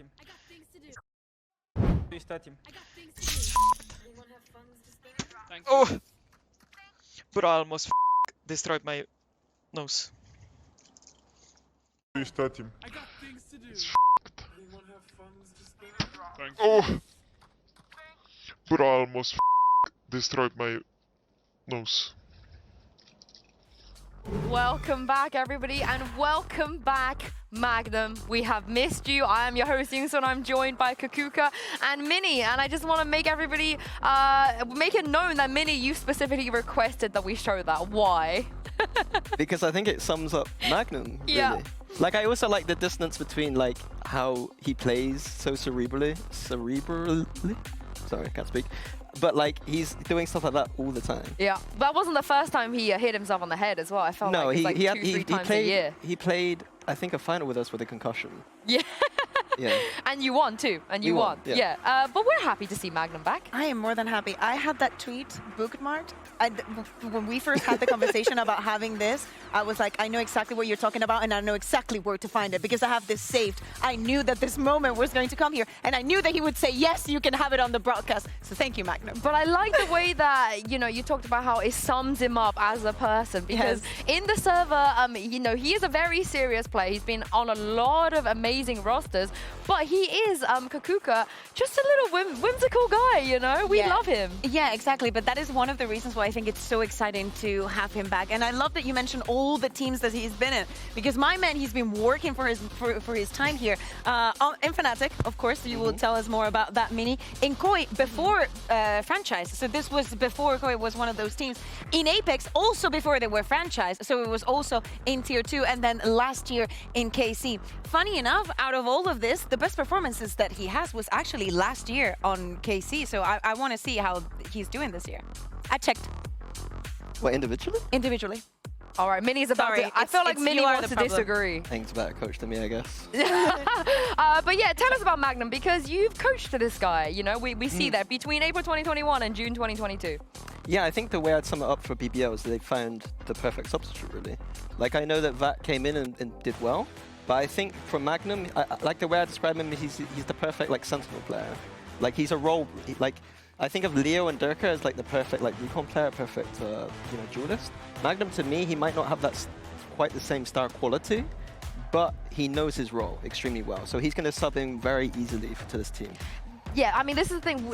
him. Please start him. Oh! But I almost destroyed my nose. Please start him. Oh! But I almost destroyed my nose. Welcome back, everybody, and welcome back, Magnum. We have missed you. I am your host, Yingsun, and I'm joined by Kakuka and Minnie. And I just want to make everybody, make it known that Minnie, you specifically requested that we show that. Why? Because I think it sums up Magnum, really. Yeah. Like, I also like the distance between, like, how he plays so cerebrally. Sorry, I can't speak. But, like, he's doing stuff like that all the time. Yeah, that wasn't the first time he hit himself on the head as well. I felt like it's like two, 3 times a year. He played, I think, a final with us with a concussion. Yeah. Yeah. And you won too, and you won. Yeah. But we're happy to see Magnum back. I am more than happy. I had that tweet bookmarked. When we first had the conversation about having this, I was like, I know exactly what you're talking about, and I know exactly where to find it because I have this saved. I knew that this moment was going to come here, and I knew that he would say, yes, you can have it on the broadcast. So thank you, Magnum. But I like the way that, you know, you talked about how it sums him up as a person because in the server, you know, he is a very serious player. He's been on a lot of amazing rosters, but he is, Kakuka, just a little whimsical guy, you know? We love him. Yeah, exactly. But that is one of the reasons why I think it's so exciting to have him back. And I love that you mentioned all the teams that he's been in because my man, he's been working for his time here. In Fnatic, of course, you will tell us more about that, Mini. In Koi, before franchise, so this was before Koi was one of those teams. In Apex, also before they were franchised, so it was also in Tier 2, and then last year in KC. Funny enough, out of all of this, the best performances that he has was actually last year on KC, so I want to see how he's doing this year. I checked. What, individually? Individually. All right, Minnie's about to... I feel like Minnie wants to disagree. Thanks, better coach than me, I guess. But yeah, tell us about Magnum, because you've coached this guy. You know, we see that between April 2021 and June 2022. Yeah, I think the way I'd sum it up for BBL is they found the perfect substitute, really. Like, I know that VAT came in and did well, but I think for Magnum, like the way I describe him, he's the perfect, like, sentinel player. Like, he's a role... Like, I think of Leo and Durka as like the perfect like recon player, perfect you know, duelist. Magnum, to me, he might not have that quite the same star quality, but he knows his role extremely well. So he's going to sub in very easily to this team. Yeah, I mean, this is the thing.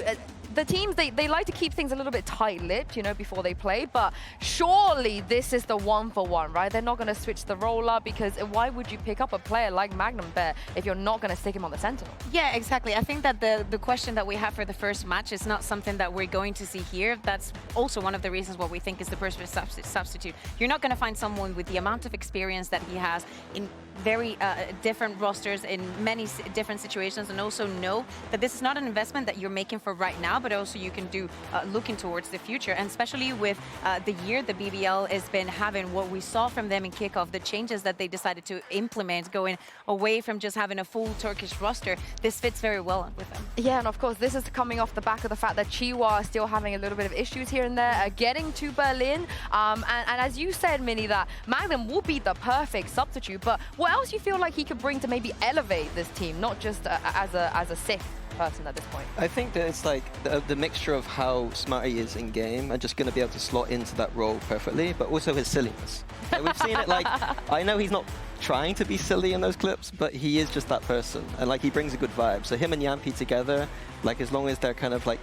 The teams, they like to keep things a little bit tight-lipped, you know, before they play, but surely this is the one-for-one, right? They're not going to switch the role up because why would you pick up a player like Magnum Bear if you're not going to stick him on the Sentinel? Yeah, exactly. I think that the question that we have for the first match is not something that we're going to see here. That's also one of the reasons what we think is the perfect substitute. You're not going to find someone with the amount of experience that he has in very different rosters in many different situations, and also know that this is not an investment that you're making for right now, but also you can do looking towards the future. And especially with the year the BBL has been having, what we saw from them in kickoff, the changes that they decided to implement, going away from just having a full Turkish roster, this fits very well with them. Yeah, and of course, this is coming off the back of the fact that Chiwa are still having a little bit of issues here and there, getting to Berlin. And as you said, Minnie, that Magnum will be the perfect substitute, but what else you feel like he could bring to maybe elevate this team, not just as a sixth person at this point? I think that it's like the mixture of how smart he is in game and just going to be able to slot into that role perfectly, but also his silliness. Like, we've seen it, like, I know he's not trying to be silly in those clips, but he is just that person, and like he brings a good vibe. So him and Yampi together, like as long as they're kind of like,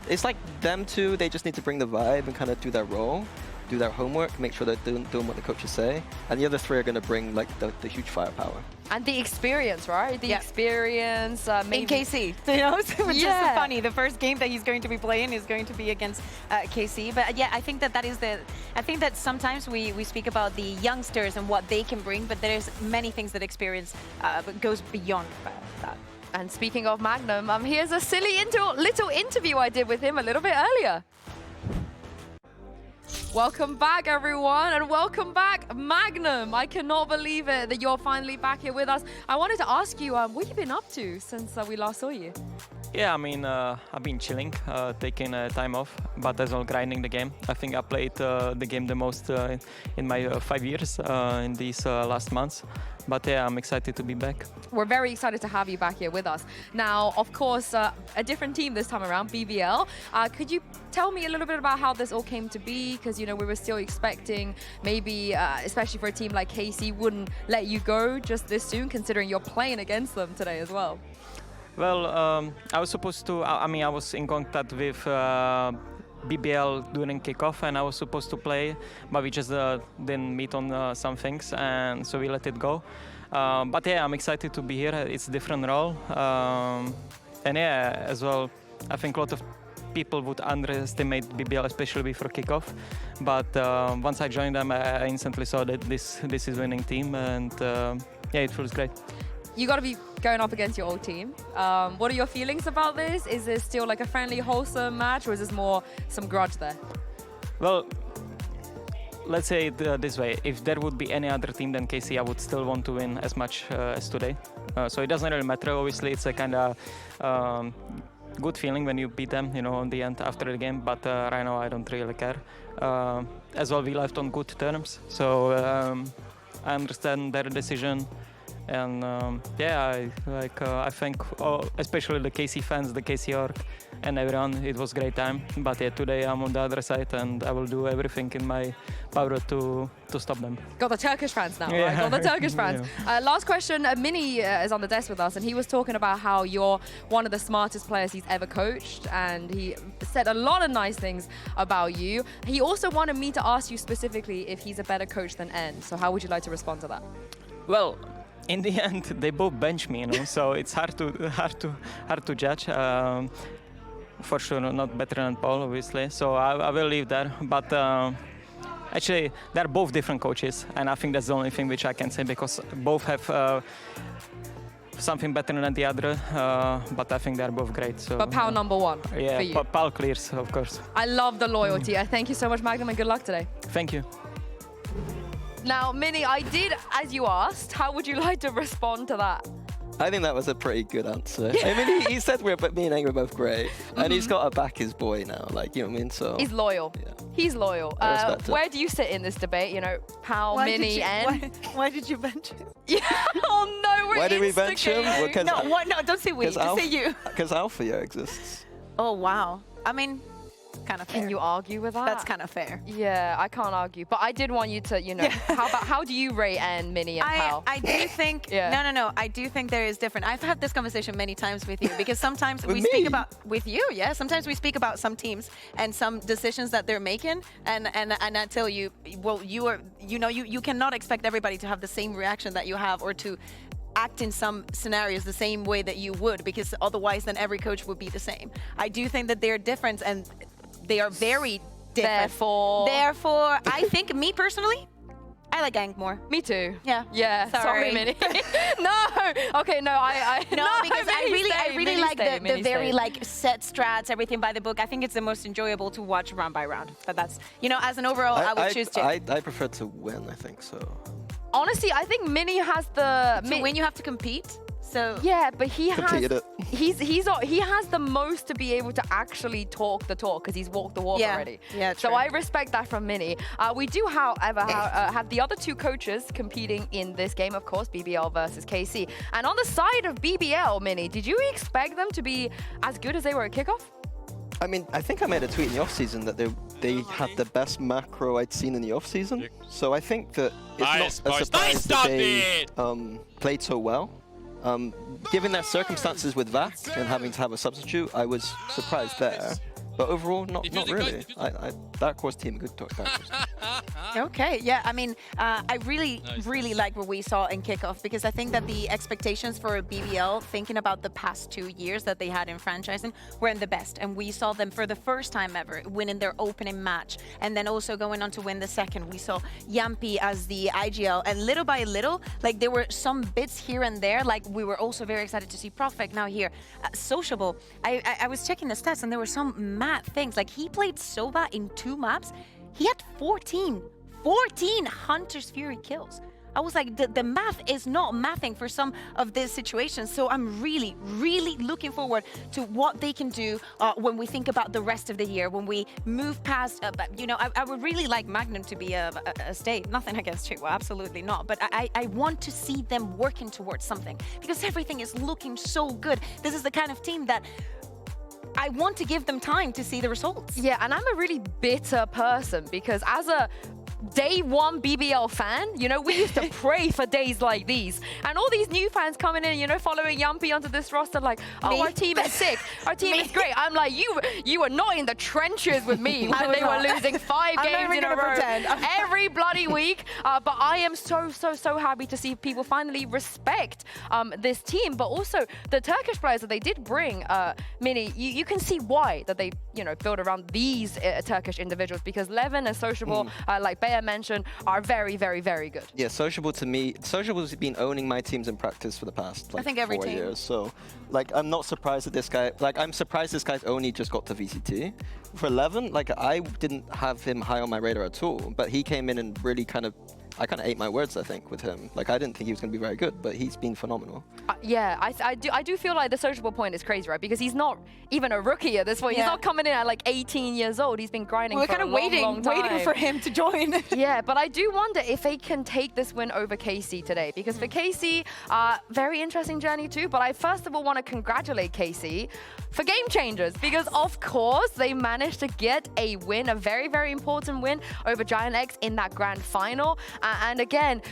it's like them two, they just need to bring the vibe and kind of do their role, do their homework, make sure they're doing what the coaches say, and the other three are going to bring like the huge firepower. And the experience, right? The experience, maybe... In KC, you know, which is funny. The first game that he's going to be playing is going to be against KC. But yeah, I think that is the... I think that sometimes we speak about the youngsters and what they can bring, but there's many things that experience goes beyond that. And speaking of Magnum, here's a silly little interview I did with him a little bit earlier. Welcome back, everyone, and welcome back, Magnum. I cannot believe it that you're finally back here with us. I wanted to ask you, what have you been up to since we last saw you? Yeah, I mean, I've been chilling, taking time off, but as well grinding the game. I think I played the game the most in my 5 years in these last months. But yeah, I'm excited to be back. We're very excited to have you back here with us. Now, of course, a different team this time around, BBL. Could you tell me a little bit about how this all came to be? Because, you know, we were still expecting maybe, especially for a team like KC, wouldn't let you go just this soon, considering you're playing against them today as well. Well, I was supposed to, I was in contact with BBL during kickoff and I was supposed to play, but we just didn't meet on some things, and so we let it go. But yeah, I'm excited to be here. It's a different role. And yeah, as well, I think a lot of people would underestimate BBL, especially before kickoff. But once I joined them, I instantly saw that this is a winning team, and yeah, it feels great. You got to be going up against your old team. What are your feelings about this? Is this still like a friendly, wholesome match, or is this more some grudge there? Well, let's say it this way. If there would be any other team than KC, I would still want to win as much as today. So it doesn't really matter. Obviously, it's a kind of good feeling when you beat them, you know, on the end after the game. But right now, I don't really care. As well, we left on good terms. So I understand their decision. And yeah, I think especially the KC fans, the KC org, and everyone, it was a great time. But yeah, today I'm on the other side, and I will do everything in my power to stop them. Got the Turkish fans now, Yeah. right? Got the Turkish fans. Yeah. Last question, Mini is on the desk with us, and he was talking about how you're one of the smartest players he's ever coached, and he said a lot of nice things about you. He also wanted me to ask you specifically if he's a better coach than N. So how would you like to respond to that? Well, in the end, they both bench me, you know, so it's hard to judge. For sure, not better than Paul, obviously. So I will leave there. But actually, they're both different coaches, and I think that's the only thing which I can say, because both have something better than the other. But I think they're both great. So, But Pal number one for yeah, you. Paul clears, of course. I love the loyalty. Thank you so much, Magnum, and good luck today. Thank you. Now, Mini, I did, as you asked, how would you like to respond to that? I think that was a pretty good answer. I mean, he said me and Ang were both great, and he's got to back his boy now. Like, you know what I mean? So He's loyal. Yeah. He's loyal. I respect it. Where do you sit in this debate? You know, Pal, Mini, and Why did you bench him? yeah. Oh no, we're Why did we bench him? instigating. Well, No, what? No, don't say we. Just say you. Because Althea exists. Oh wow. I mean, kind of fair. Can you argue with that? That's kind of fair. Yeah, I can't argue. But I did want you to, you know, how do you rate N, Mini, and Pal? I do think Yeah. no. I do think there is different. I've had this conversation many times with you, because sometimes With we me? speak about with you, yeah. Sometimes we speak about some teams and some decisions that they're making, and I tell you, well, you cannot expect everybody to have the same reaction that you have, or to act in some scenarios the same way that you would, because otherwise then every coach would be the same. I do think that they're different, and they are very different. Therefore, I think, me personally, I like Ang more. Me too. Yeah. Yeah. Sorry. Mini. No. Okay. No. I. No, because I really Mini like stay, the Mini very stay. like set strats, everything by the book. I think it's the most enjoyable to watch round by round. But that's, you know, as an overall, I would choose Jim. I prefer to win, I think, so. Honestly, I think Mini has the. To win, you have to compete. So Yeah, but he has. Completed it. He has the most to be able to actually talk the talk, because he's walked the walk Yeah. already. Yeah, So true. I respect that from Mini. We do, however, have the other two coaches competing in this game, of course, BBL versus KC. And on the side of BBL, Mini, did you expect them to be as good as they were at kickoff? I mean, I think I made a tweet in the off-season that they had the best macro I'd seen in the off-season. So I think that it's not a surprise that they played so well. Given their circumstances with VAC and having to have a substitute, I was surprised there. But overall, not really. Dark Horse team, good talk. Dark Horse team. Okay, yeah, I mean, I really like what we saw in kickoff, because I think that the expectations for BBL, thinking about the past 2 years that they had in franchising, weren't the best. And we saw them for the first time ever winning their opening match, and then also going on to win the second. We saw Yampi as the IGL, and little by little, like, there were some bits here and there. Like, we were also very excited to see Profek now here. Sociable, I was checking the stats, and there were some mad things. Like, he played Soba in 2 maps. he had 14 Hunter's Fury kills. I was like, the math is not mathing for some of these situations. So I'm really, really looking forward to what they can do when we think about the rest of the year, when we move past, you know, I would really like Magnum to be a state. Nothing against Chihuahua, absolutely not. But I want to see them working towards something because everything is looking so good. This is the kind of team that I want to give them time to see the results. Yeah, and I'm a really bitter person because as a day one BBL fan, you know, we used to pray for days like these. And all these new fans coming in, you know, following Yumpy onto this roster like, oh, our team is sick. Our team is great. I'm like, you were not in the trenches with me when they were losing 5 games in a row every bloody week. But I am so happy to see people finally respect this team. But also the Turkish players that they did bring, Mini, you can see why that they, you know, build around these Turkish individuals because Levin and Sociable, like Bea mentioned, are very good. Yeah, Sociable to me, Sociable's been owning my teams in practice for the past like I think every 4 team. years. So, like, I'm not surprised that this guy, like, I'm surprised this guy's only just got to VCT. For Levin, like, I didn't have him high on my radar at all, but he came in and really I kind of ate my words, I think, with him. Like, I didn't think he was going to be very good, but he's been phenomenal. Yeah, I do feel like the Sociable point is crazy, right? Because he's not even a rookie at this point. He's not coming in at like 18 years old. He's been grinding for a long time. waiting for him to join. Yeah, but I do wonder if they can take this win over KC today. Because for KC, very interesting journey too. But I first of all want to congratulate KC for Game Changers. Because of course, they managed to get a win, a very important win over Giant X in that grand final. And again,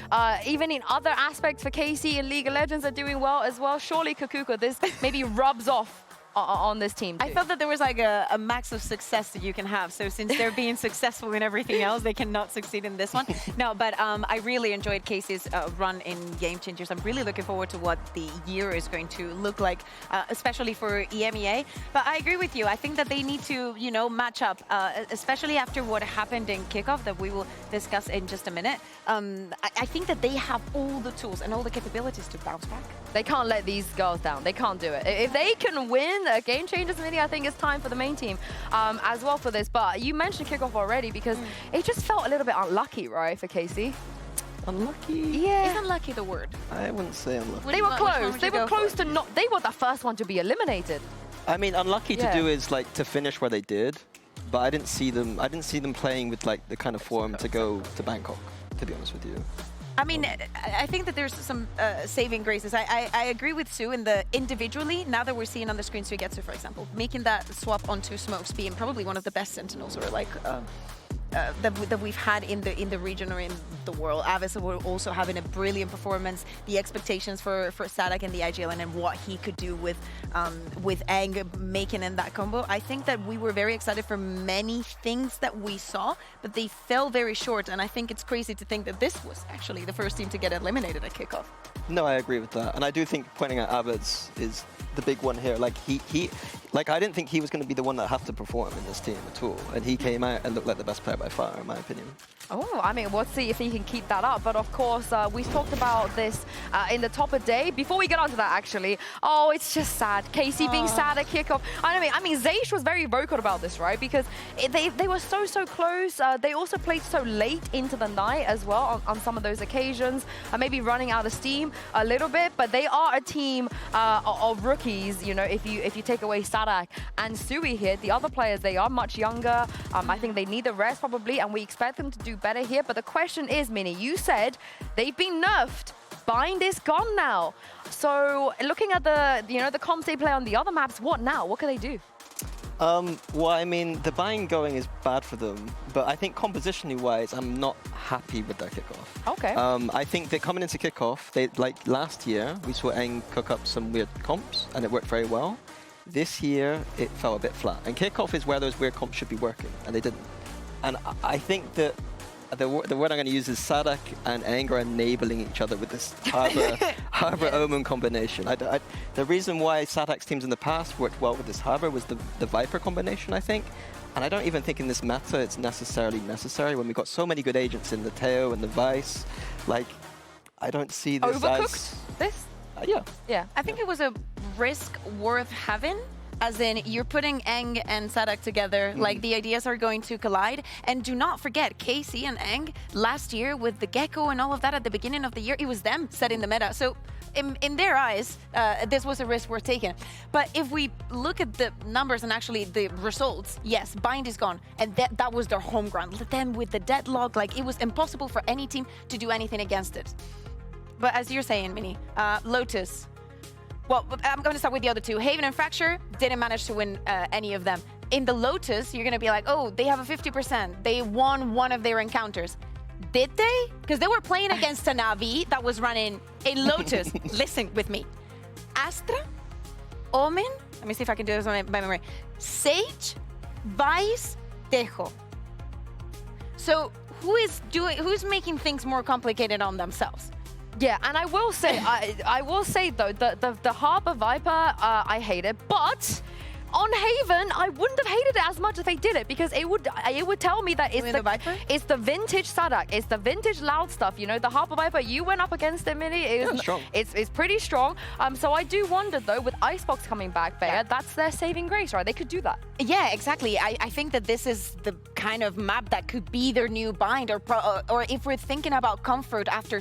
even in other aspects for KC in League of Legends are doing well as well. Surely Kakuka, this maybe rubs off on this team too. I felt that there was like a max of success that you can have. So since they're being successful in everything else, they cannot succeed in this one. No, but I really enjoyed Casey's run in Game Changers. I'm really looking forward to what the year is going to look like, especially for EMEA. But I agree with you. I think that they need to, you know, match up, especially after what happened in kickoff that we will discuss in just a minute. I think that they have all the tools and all the capabilities to bounce back. They can't let these girls down. They can't do it. If they can win a Game Changers mini, I think it's time for the main team as well for this. But you mentioned kickoff already because it just felt a little bit unlucky, right, for KC? Unlucky? Yeah. Is unlucky the word? I wouldn't say unlucky. They were close. They were close to not. They were the first one to be eliminated. I mean, unlucky to do is like to finish where they did, but I didn't see them playing with like the kind of form to go to Bangkok, to be honest with you. I mean, I think that there's some saving graces. I agree with Sue in the individually, now that we're seeing on the screen Suigetsu, for example, making that swap onto Smokes being probably one of the best Sentinels or like that we've had in the region or in the world. Avis were also having a brilliant performance. The expectations for Sadak and the IGLN and what he could do with Aang making in that combo. I think that we were very excited for many things that we saw, but they fell very short. And I think it's crazy to think that this was actually the first team to get eliminated at kickoff. No, I agree with that. And I do think pointing at Avids is the big one here. Like like I didn't think he was going to be the one that had to perform in this team at all. And he came out and looked like the best player by far, in my opinion. Oh, I mean, we'll see if he can keep that up. But of course, we talked about this in the top of day. Before we get onto that, actually, oh, it's just sad. KC being sad at kickoff. I mean, Zaysh was very vocal about this, right? Because they were so close. They also played so late into the night as well on some of those occasions. Maybe running out of steam a little bit. But they are a team of rookies. You know, if you take away Sadak and Sui here, the other players, they are much younger. I think they need the rest probably, and we expect them to do better here. But the question is, Mini, you said they've been nerfed. Bind is gone now. So looking at the comps they play on the other maps, what now? What can they do? Well, I mean, the bind going is bad for them, but I think compositionally wise, I'm not happy with their kickoff. Okay. I think that coming into kickoff, like last year, we saw Aang cook up some weird comps, and it worked very well. This year, it fell a bit flat. And kickoff is where those weird comps should be working, and they didn't. And I think that the word I'm going to use is Sadak and Aang are enabling each other with this Harbor Omen combination. The reason why Sadak's teams in the past worked well with this Harbor was the Viper combination, I think. And I don't even think in this meta it's necessarily necessary when we've got so many good agents in the Teo and the Vice. Like, I don't see this Overcooked? as... This? Yeah. Yeah. I think it was a risk worth having As in, you're putting Eng and Sadak together, like the ideas are going to collide. And do not forget, KC and Eng, last year with the Gecko and all of that at the beginning of the year, it was them setting the meta. So in their eyes, this was a risk worth taking. But if we look at the numbers and actually the results, yes, Bind is gone. And that was their home ground. Then with the deadlock, like it was impossible for any team to do anything against it. But as you're saying, Minnie, Lotus, well, I'm going to start with the other two. Haven and Fracture didn't manage to win any of them. In the Lotus, you're going to be like, oh, they have a 50%. They won one of their encounters. Did they? Because they were playing against a Na'Vi that was running a Lotus. Listen with me. Astra, Omen, let me see if I can do this by memory. Sage, Vice, Tejo. So who's making things more complicated on themselves? Yeah, and I will say, I will say though, the Harbor Viper, I hate it, but on Haven, I wouldn't have hated it as much if they did it, because it would tell me that it's the vintage Sadak, it's the vintage loud stuff. You know, the Harbor Viper, you went up against it, Minnie. It's pretty strong. So I do wonder though, with Icebox coming back, Bea, that's their saving grace, right? They could do that. Yeah, exactly. I think that this is the kind of map that could be their new Bind, or if we're thinking about comfort after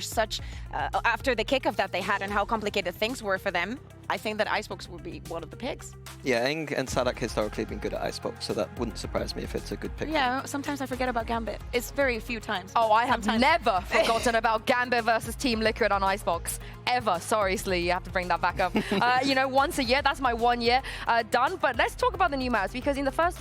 after the kickoff that they had and how complicated things were for them, I think that Icebox would be one of the picks. Yeah, Eng and Sadak historically have been good at Icebox, so that wouldn't surprise me if it's a good pick. Yeah, sometimes I forget about Gambit. It's very few times. Oh, I have never forgotten about Gambit versus Team Liquid on Icebox. Ever. Sorry, Slee, you have to bring that back up. You know, once a year, that's my 1 year done. But let's talk about the new maps, because in the first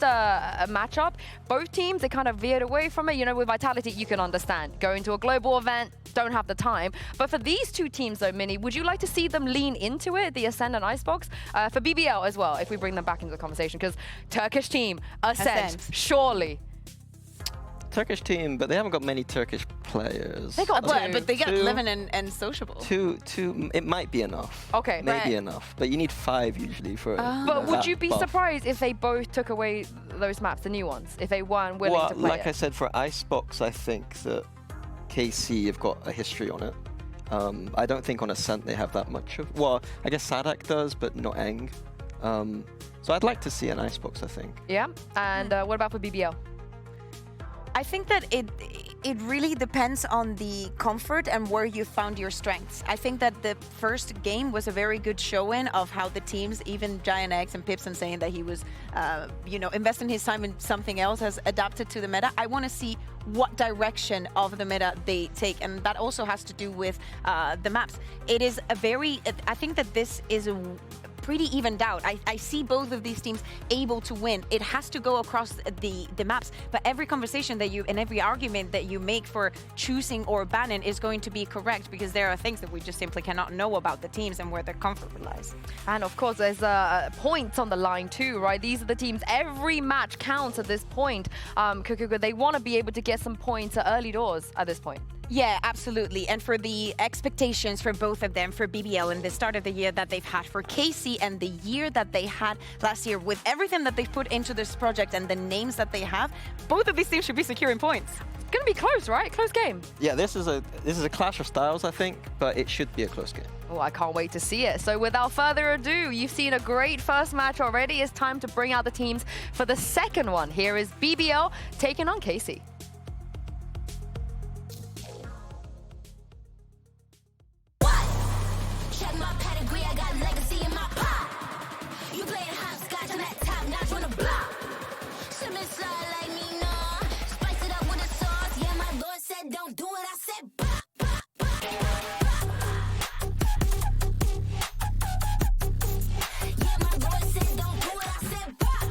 matchup, both teams, they kind of veered away from it. You know, with Vitality, you can understand. Going to a global event, don't have the time. But for these two teams though, Minnie, would you like to see them lean into it, the Ascend and Icebox? For BBL as well, if we bring them back into the conversation, because Turkish team, Ascend, surely. Turkish team, but they haven't got many Turkish players. They got but they got Living and Sociable. Two, it might be enough. Okay. Maybe enough, but you need 5 usually for But would you be surprised if they both took away those maps, the new ones, if they weren't willing to play like I said, for Icebox, I think that KC have got a history on it. I don't think on Ascent they have that much of. Well, I guess Sadak does, but not Eng. So I'd like to see an Icebox, I think. Yeah, and what about for BBL? I think that it really depends on the comfort and where you found your strengths. I think that the first game was a very good showing of how the teams, even Giant X and Pipson saying that he was, you know, investing his time in something else, has adapted to the meta. I want to see what direction of the meta they take, and that also has to do with the maps. It is a very, I think that this is a pretty evened out. I see both of these teams able to win. It has to go across the maps, but every conversation that you and every argument that you make for choosing or banning is going to be correct, because there are things that we just simply cannot know about the teams and where their comfort lies. And of course, there's points on the line too, right? These are the teams, every match counts at this point. They want to be able to get some points at early doors at this point. Yeah, absolutely. And for the expectations for both of them, for BBL and the start of the year that they've had, for KC and the year that they had last year, with everything that they've put into this project and the names that they have, both of these teams should be securing points. It's gonna be close, right? Close game. Yeah, this is a clash of styles, I think, but it should be a close game. Oh, I can't wait to see it. So without further ado, you've seen a great first match already. It's time to bring out the teams for the second one. Here is BBL taking on KC. Check my pedigree, I got legacy in my pot. You playing hopscotch, I'm at top notch on the block. Shouldn't slide like me, no. Spice it up with the sauce. Yeah, my Lord said don't do it, I said bop, bop, bop. Yeah, my Lord said don't do it, I said bop.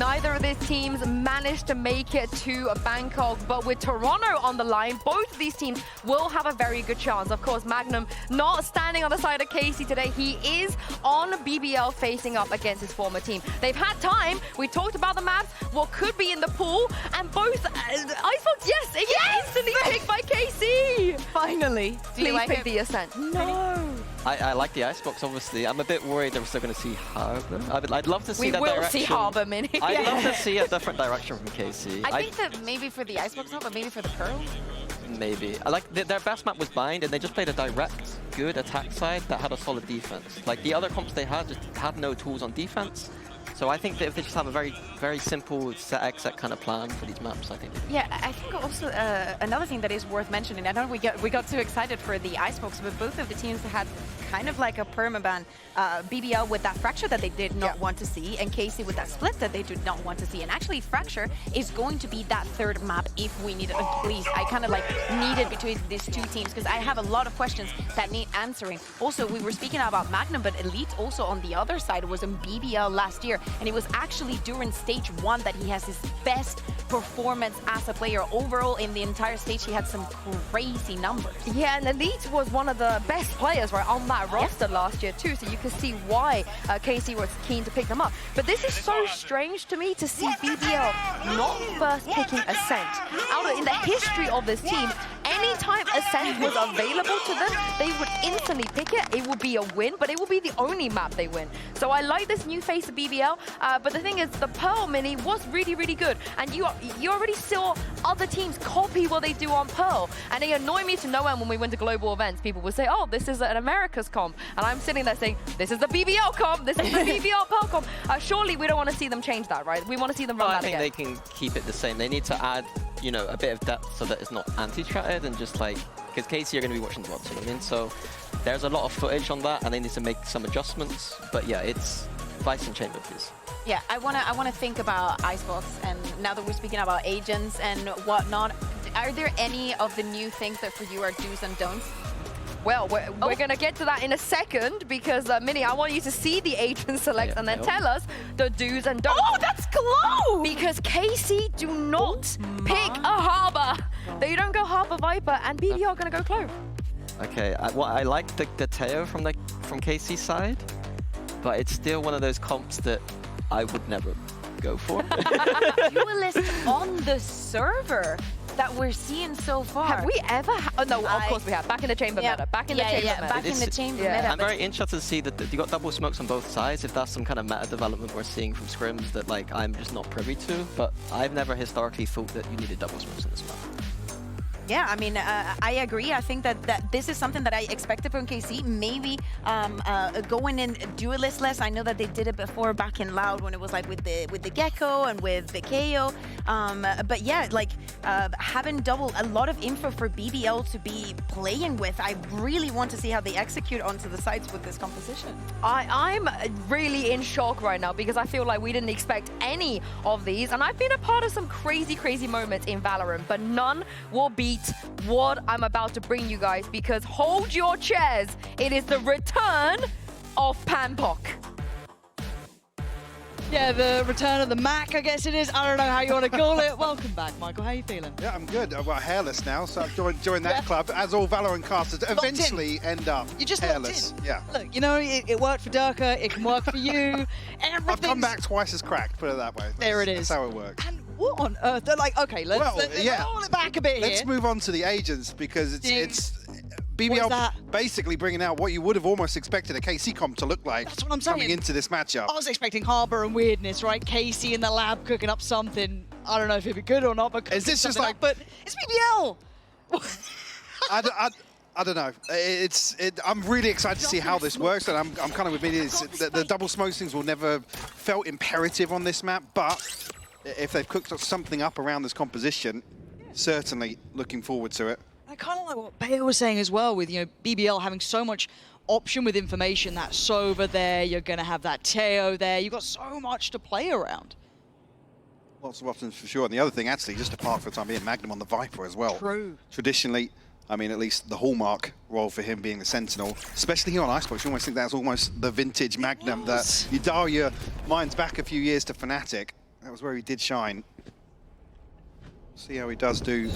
neither of these teams managed to make it to Bangkok, but with Toronto on the line, both of these teams will have a very good chance. Of course, Magnum not standing on the side of Casey today. He is on BBL facing up against his former team. They've had time. We talked about the maps, what could be in the pool, and both Icebox, yes, it gets instantly picked by Casey. Finally. Do you Please like pick it? the Ascent. No. I like the Icebox, obviously. I'm a bit worried that we're still going to see Harbor. I'd love to see We that will direction. see Harbor, Mini. I'd love to see a different direction from Casey. I think that maybe for the Icebox not, but maybe for the Pearl. Maybe. I like their best map was Bind, and they just played a direct, good attack side that had a solid defense. Like the other comps they had just had no tools on defense. So I think that if they just have a very, very simple set exit kind of plan for these maps, I think. Yeah, I think also another thing that is worth mentioning. I know we got too excited for the Icebox, but both of the teams had kind of like a permaban. BBL with that Fracture that they did not want to see, and Casey with that Split that they did not want to see. And actually, Fracture is going to be that third map if we need it. Please, I kind of like need it between these two teams because I have a lot of questions that need answering. Also, we were speaking about Magnum, but Elite also on the other side was in BBL last year, and it was actually during stage 1 that he has his best performance as a player. Overall, in the entire stage, he had some crazy numbers. Yeah, and Elite was one of the best players right on that roster last year too, so you can see why Casey was keen to pick them up. But this is so strange to me to see BBL not first picking Ascent. In the history of this team, anytime Ascent was available to them, they would instantly pick it. It would be a win, but it will be the only map they win. So I like this new face of BBL, but the thing is, the Pearl Mini was really, really good. And you already saw other teams copy what they do on Pearl. And it annoyed me to no end when we went to global events. People would say, oh, this is an America's comp. And I'm sitting there saying, this is the BBL comp, this is the BBL Pearl comp. Surely we don't want to see them change that, right? We want to see them run that again. I think they can keep it the same. They need to add, you know, a bit of depth so that it's not anti-stratted and just like, because Casey are going to be watching the VODs, you know what I mean? So there's a lot of footage on that and they need to make some adjustments. But yeah, it's Vice and Chamber, please. Yeah, I wanna think about Icebox, and now that we're speaking about agents and whatnot, are there any of the new things that for you are do's and don'ts? Well, we're going to get to that in a second because, Minnie, I want you to see the agent select and then tell us the do's and don'ts. Oh, that's close! Because Casey do not pick a Harbor. They don't go Harbor Viper, and BBL are going to go Clove. Okay, I like the Teo from Casey's side, but it's still one of those comps that I would never go for. Duelist on the server that we're seeing so far. Have we ever? Oh no, of course we have. Back in the chamber meta. Back in the chamber meta. Back in the chamber meta. I'm very interested to see that you got double smokes on both sides. If that's some kind of meta development we're seeing from scrims that like I'm just not privy to. But I've never historically thought that you needed double smokes in this map. Yeah, I mean, I agree. I think that this is something that I expected from KC. Maybe going in duelistless. I know that they did it before back in Loud when it was like with the Gecko and with the KO. But yeah, like having a lot of info for BBL to be playing with. I really want to see how they execute onto the sides with this composition. I'm really in shock right now because I feel like we didn't expect any of these, and I've been a part of some crazy moments in Valorant, but none will beat what I'm about to bring you guys, because hold your chairs, it is the return of Panpok. Yeah, the return of the Mac, I guess it is. I don't know how you want to call it. Welcome back, Michael. How are you feeling? Yeah, I'm good. I'm hairless now, so I've joined that club, as all Valorant casters eventually end up You just hairless. Yeah. Look, you know, it worked for Durka, it can work for you. I've come back twice as cracked, put it that way. There it is. That's how it works. And what on earth? They're like, okay, let's roll it back a bit Let's here. move on to the agents, because it's BBL basically bringing out what you would have almost expected a KC comp to look like. That's what I'm saying. Coming into this matchup. I was expecting Harbour and weirdness, right? Casey in the lab cooking up something. I don't know if it'd be good or not, but Is this just something like- up, but it's BBL. I don't know. I'm really excited to see how this works, and I'm kind of with me. The double smokes things will never felt imperative on this map, but if they've cooked something up around this composition, certainly looking forward to it. I kind of like what Bayo was saying as well, with, you know, BBL having so much option with information. That Sova there, you're going to have that Teo there. You've got so much to play around. Lots of options for sure. And the other thing, actually, just to park for the time being, Magnum on the Viper as well. True. Traditionally, I mean, at least the hallmark role for him being the Sentinel, especially here on Icebox, you almost think that's almost the vintage Magnum that you dial your minds back a few years to Fnatic. that was where he did shine. See how he does do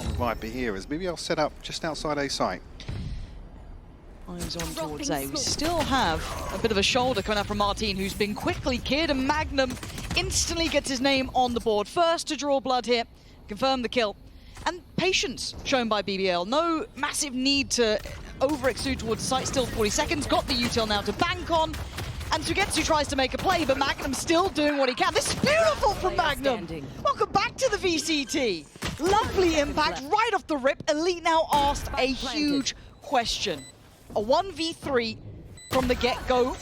on the Viper here as BBL set up just outside A site. Eyes on towards A. We still have a bit of a shoulder coming out from Martin, who's been quickly cleared, and Magnum instantly gets his name on the board. First to draw blood here, confirm the kill. And patience shown by BBL. No massive need to over-exude towards the site. Still 40 seconds. Got the util now to bank on. And Sugetsu tries to make a play, but Magnum's still doing what he can. This is beautiful from Magnum. Welcome back to the VCT. Lovely impact right off the rip. Elite now asked a huge question. A 1v3 from the get-go.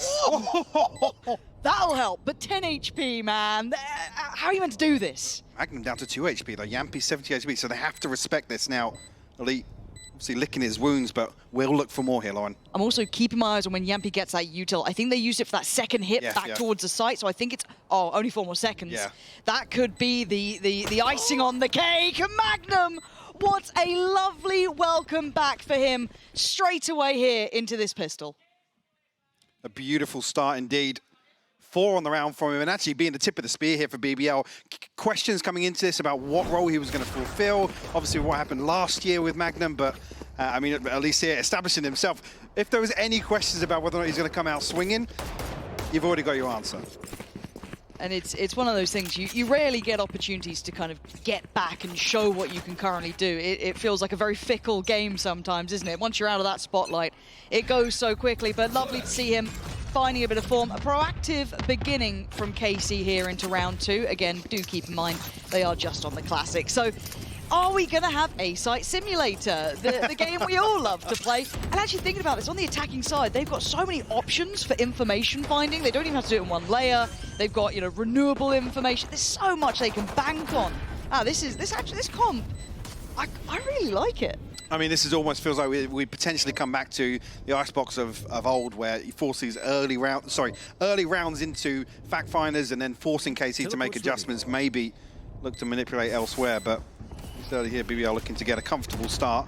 That'll help, but 10 HP, man. How are you meant to do this? Magnum down to 2 HP, though. Yampi 70 HP, so they have to respect this now. Elite obviously licking his wounds, but we'll look for more here, Lauren. I'm also keeping my eyes on when Yampi gets that util. I think they used it for that second hit back towards the site, so I think it's, only 4 more seconds. Yeah. That could be the icing on the cake. Magnum, what a lovely welcome back for him straight away here into this pistol. A beautiful start indeed. 4 on the round from him, and actually being the tip of the spear here for BBL. Questions coming into this about what role he was going to fulfill. Obviously what happened last year with Magnum, but I mean, at least here, establishing himself. If there was any questions about whether or not he's going to come out swinging, you've already got your answer. And it's one of those things, you rarely get opportunities to kind of get back and show what you can currently do. It feels like a very fickle game sometimes, isn't it? Once you're out of that spotlight, it goes so quickly, but lovely to see him finding a bit of form. A proactive beginning from KC here into round 2. Again, do keep in mind, they are just on the Classic. So, are we going to have A-Site Simulator, the game we all love to play? And actually thinking about this, on the attacking side, they've got so many options for information finding. They don't even have to do it in one layer. They've got, renewable information. There's so much they can bank on. This comp, I really like it. I mean, this almost feels like we potentially come back to the icebox of old, where he forces early rounds into fact finders and then forcing KC to make adjustments, maybe look to manipulate elsewhere. But it's early here, BBL looking to get a comfortable start.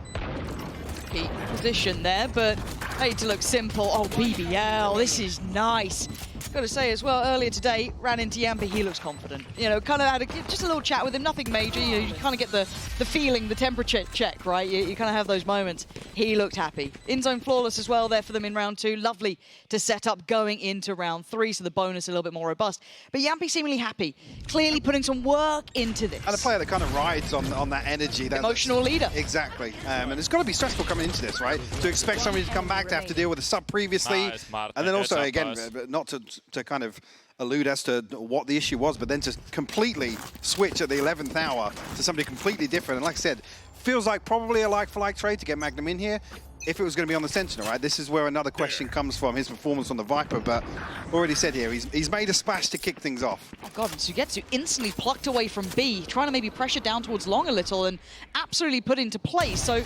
Keep position there, but made to look simple. Oh, BBL, this is nice. Got to say as well, earlier today, ran into Yampi, he looks confident. Kind of had just a little chat with him, nothing major. You kind of get the feeling, the temperature check, right? You kind of have those moments. He looked happy. In-zone flawless as well there for them in round 2. Lovely to set up going into round 3, so the bonus a little bit more robust. But Yampi seemingly happy, clearly putting some work into this. And a player that kind of rides on that energy. Emotional leader. Exactly. And it's got to be stressful coming into this, right? To expect somebody to come back to have to deal with a sub previously. And then also, again, not to kind of allude as to what the issue was, but then to completely switch at the 11th hour to somebody completely different. And like I said, feels like probably a like-for-like trade to get Magnum in here. If it was going to be on the Sentinel, right? This is where another question comes from, his performance on the Viper, but already said here, he's made a splash to kick things off. Oh God, and Sugetsu instantly plucked away from B, trying to maybe pressure down towards long a little and absolutely put into place. So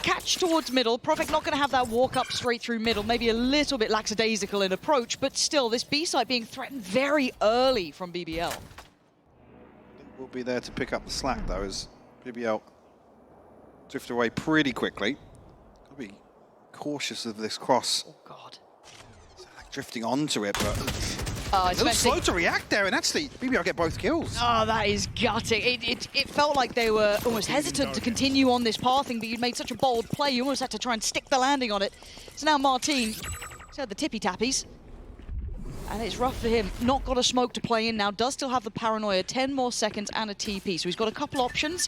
catch towards middle. Prophet not going to have that walk up straight through middle, maybe a little bit lackadaisical in approach, but still, this B site being threatened very early from BBL. We'll be there to pick up the slack, though, as BBL drift away pretty quickly. Got to be cautious of this cross. Oh, God. Like drifting onto it, but a little slow to react there, and actually, BBL get both kills. Oh, that is gutting. It felt like they were almost hesitant to continue on this pathing, but you'd made such a bold play, you almost had to try and stick the landing on it. So now Martin, he's had the tippy-tappies. And it's rough for him. Not got a smoke to play in now. Does still have the paranoia. 10 more seconds and a TP. So he's got a couple options.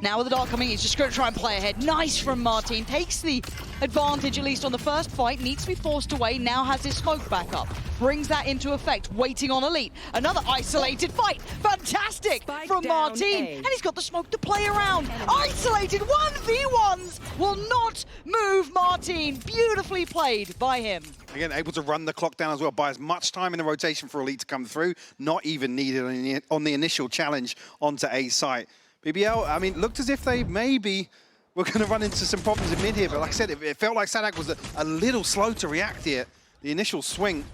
Now with the dark coming, he's just going to try and play ahead. Nice from Martin. Takes the advantage, at least on the first fight. Needs to be forced away. Now has his smoke back up. Brings that into effect. Waiting on Elite. Another isolated fight. Fantastic from Martin. And he's got the smoke to play around. Isolated 1v1s will not move Martin. Beautifully played by him. Again, able to run the clock down as well, buy as much time in the rotation for Elite to come through. Not even needed on the initial challenge onto A site. BBL, I mean, looked as if they maybe were going to run into some problems in mid here, but like I said, it felt like Sadak was a little slow to react here. The initial swing.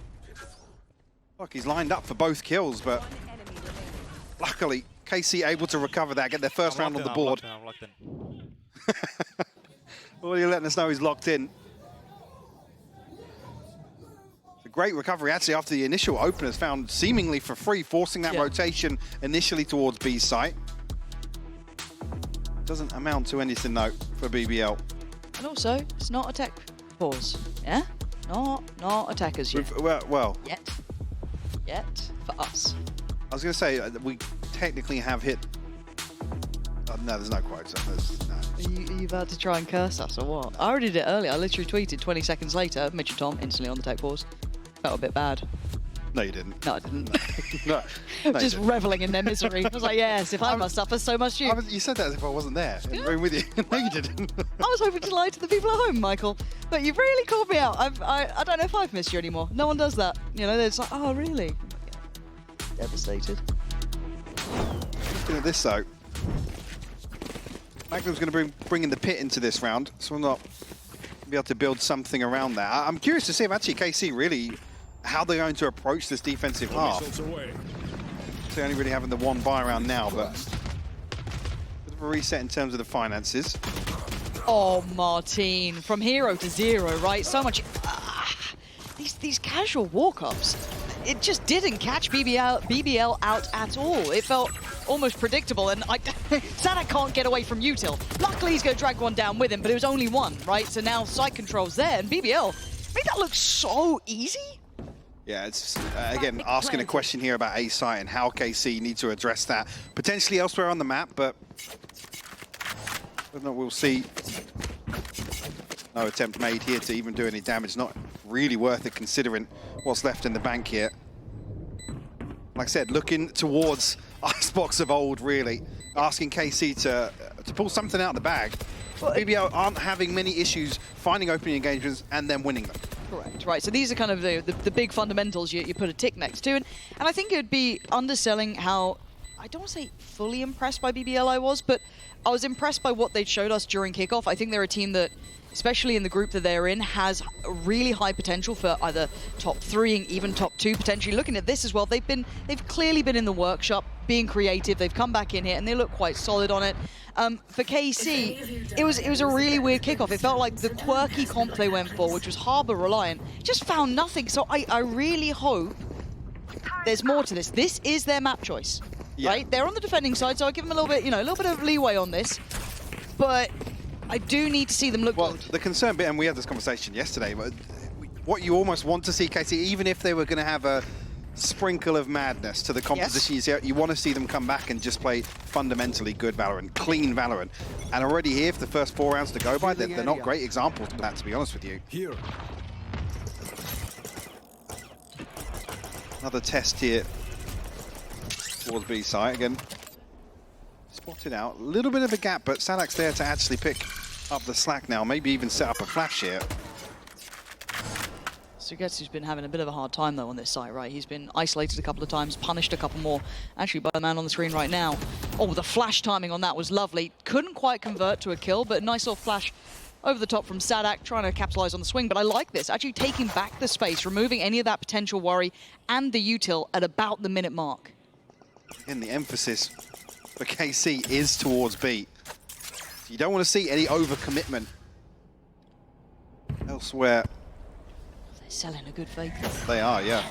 Look, he's lined up for both kills, but luckily, KC able to recover that, get their first round on the board. I'm locked in. Well, you're letting us know he's locked in. Great recovery actually after the initial openers found seemingly for free, forcing that rotation initially towards B's site. Doesn't amount to anything though for BBL. And also, it's not a tech pause, yeah? Not attackers yet. Well, Yet, for us. I was going to say, we technically have hit... no, there's no quotes. No. Are you about to try and curse us or what? I already did it earlier. I literally tweeted 20 seconds later, Mitch and Tom instantly on the tech pause. Felt a bit bad. No, you didn't. No, I didn't. No, Just reveling in their misery. I was like, yes, if I must suffer, so must you. You said that as if I wasn't there in the room with you. No, you didn't. I was hoping to lie to the people at home, Michael. But you've really called me out. I don't know if I've missed you anymore. No one does that. You know, it's like, oh, really? Devastated. Looking at this, though. Magnum's going to bring in the pit into this round, so we'll not be able to build something around that. I'm curious to see if actually KC really, how they're going to approach this defensive half. So only really having the one buy round now, but a bit of a reset in terms of the finances. Oh, Martin, from hero to zero, right? So much. These casual walk-ups, it just didn't catch BBL out at all. It felt almost predictable, and Sadak can't get away from Util. Luckily, he's going to drag one down with him, but it was only one, right? So now side control's there, and BBL made that look so easy. Yeah, it's, again, asking a question here about A site and how KC need to address that. Potentially elsewhere on the map, but we'll see. No attempt made here to even do any damage. Not really worth it considering what's left in the bank here. Like I said, looking towards Icebox of old, really. Asking KC to pull something out of the bag. BBL aren't having many issues finding opening engagements and then winning them. Correct, right. So these are kind of the big fundamentals you put a tick next to. And I think it would be underselling how, I don't want to say fully impressed by BBL I was, but I was impressed by what they showed us during kickoff. I think they're a team that, especially in the group that they're in, has a really high potential for either top 3 and even top 2 potentially. Looking at this as well, they've clearly been in the workshop, being creative. They've come back in here and they look quite solid on it. For KC, it was a really weird kickoff. It felt like the quirky comp they went for, which was Harbor reliant, just found nothing. So I really hope there's more to this. This is their map choice, right? They're on the defending side, so I give them a little bit, a little bit of leeway on this. But I do need to see them look good. The concern bit, and we had this conversation yesterday, but what you almost want to see KC, even if they were going to have a sprinkle of madness to the composition, you want to see them come back and just play fundamentally good Valorant, clean Valorant. And already here, for the first 4 rounds to go by, they're not great examples of that, to be honest with you. Here. Another test here towards B side again. Spotted out, a little bit of a gap, but Sadak's there to actually pick up the slack now, maybe even set up a flash here. Sugetsu's been having a bit of a hard time though on this site, right? He's been isolated a couple of times, punished a couple more, actually by the man on the screen right now. Oh, the flash timing on that was lovely. Couldn't quite convert to a kill, but a nice little flash over the top from Sadak, trying to capitalize on the swing. But I like this, actually taking back the space, removing any of that potential worry, and the util at about the minute mark. Again, the emphasis for KC is towards B. You don't want to see any overcommitment elsewhere. They're selling a good fake. They are, yeah.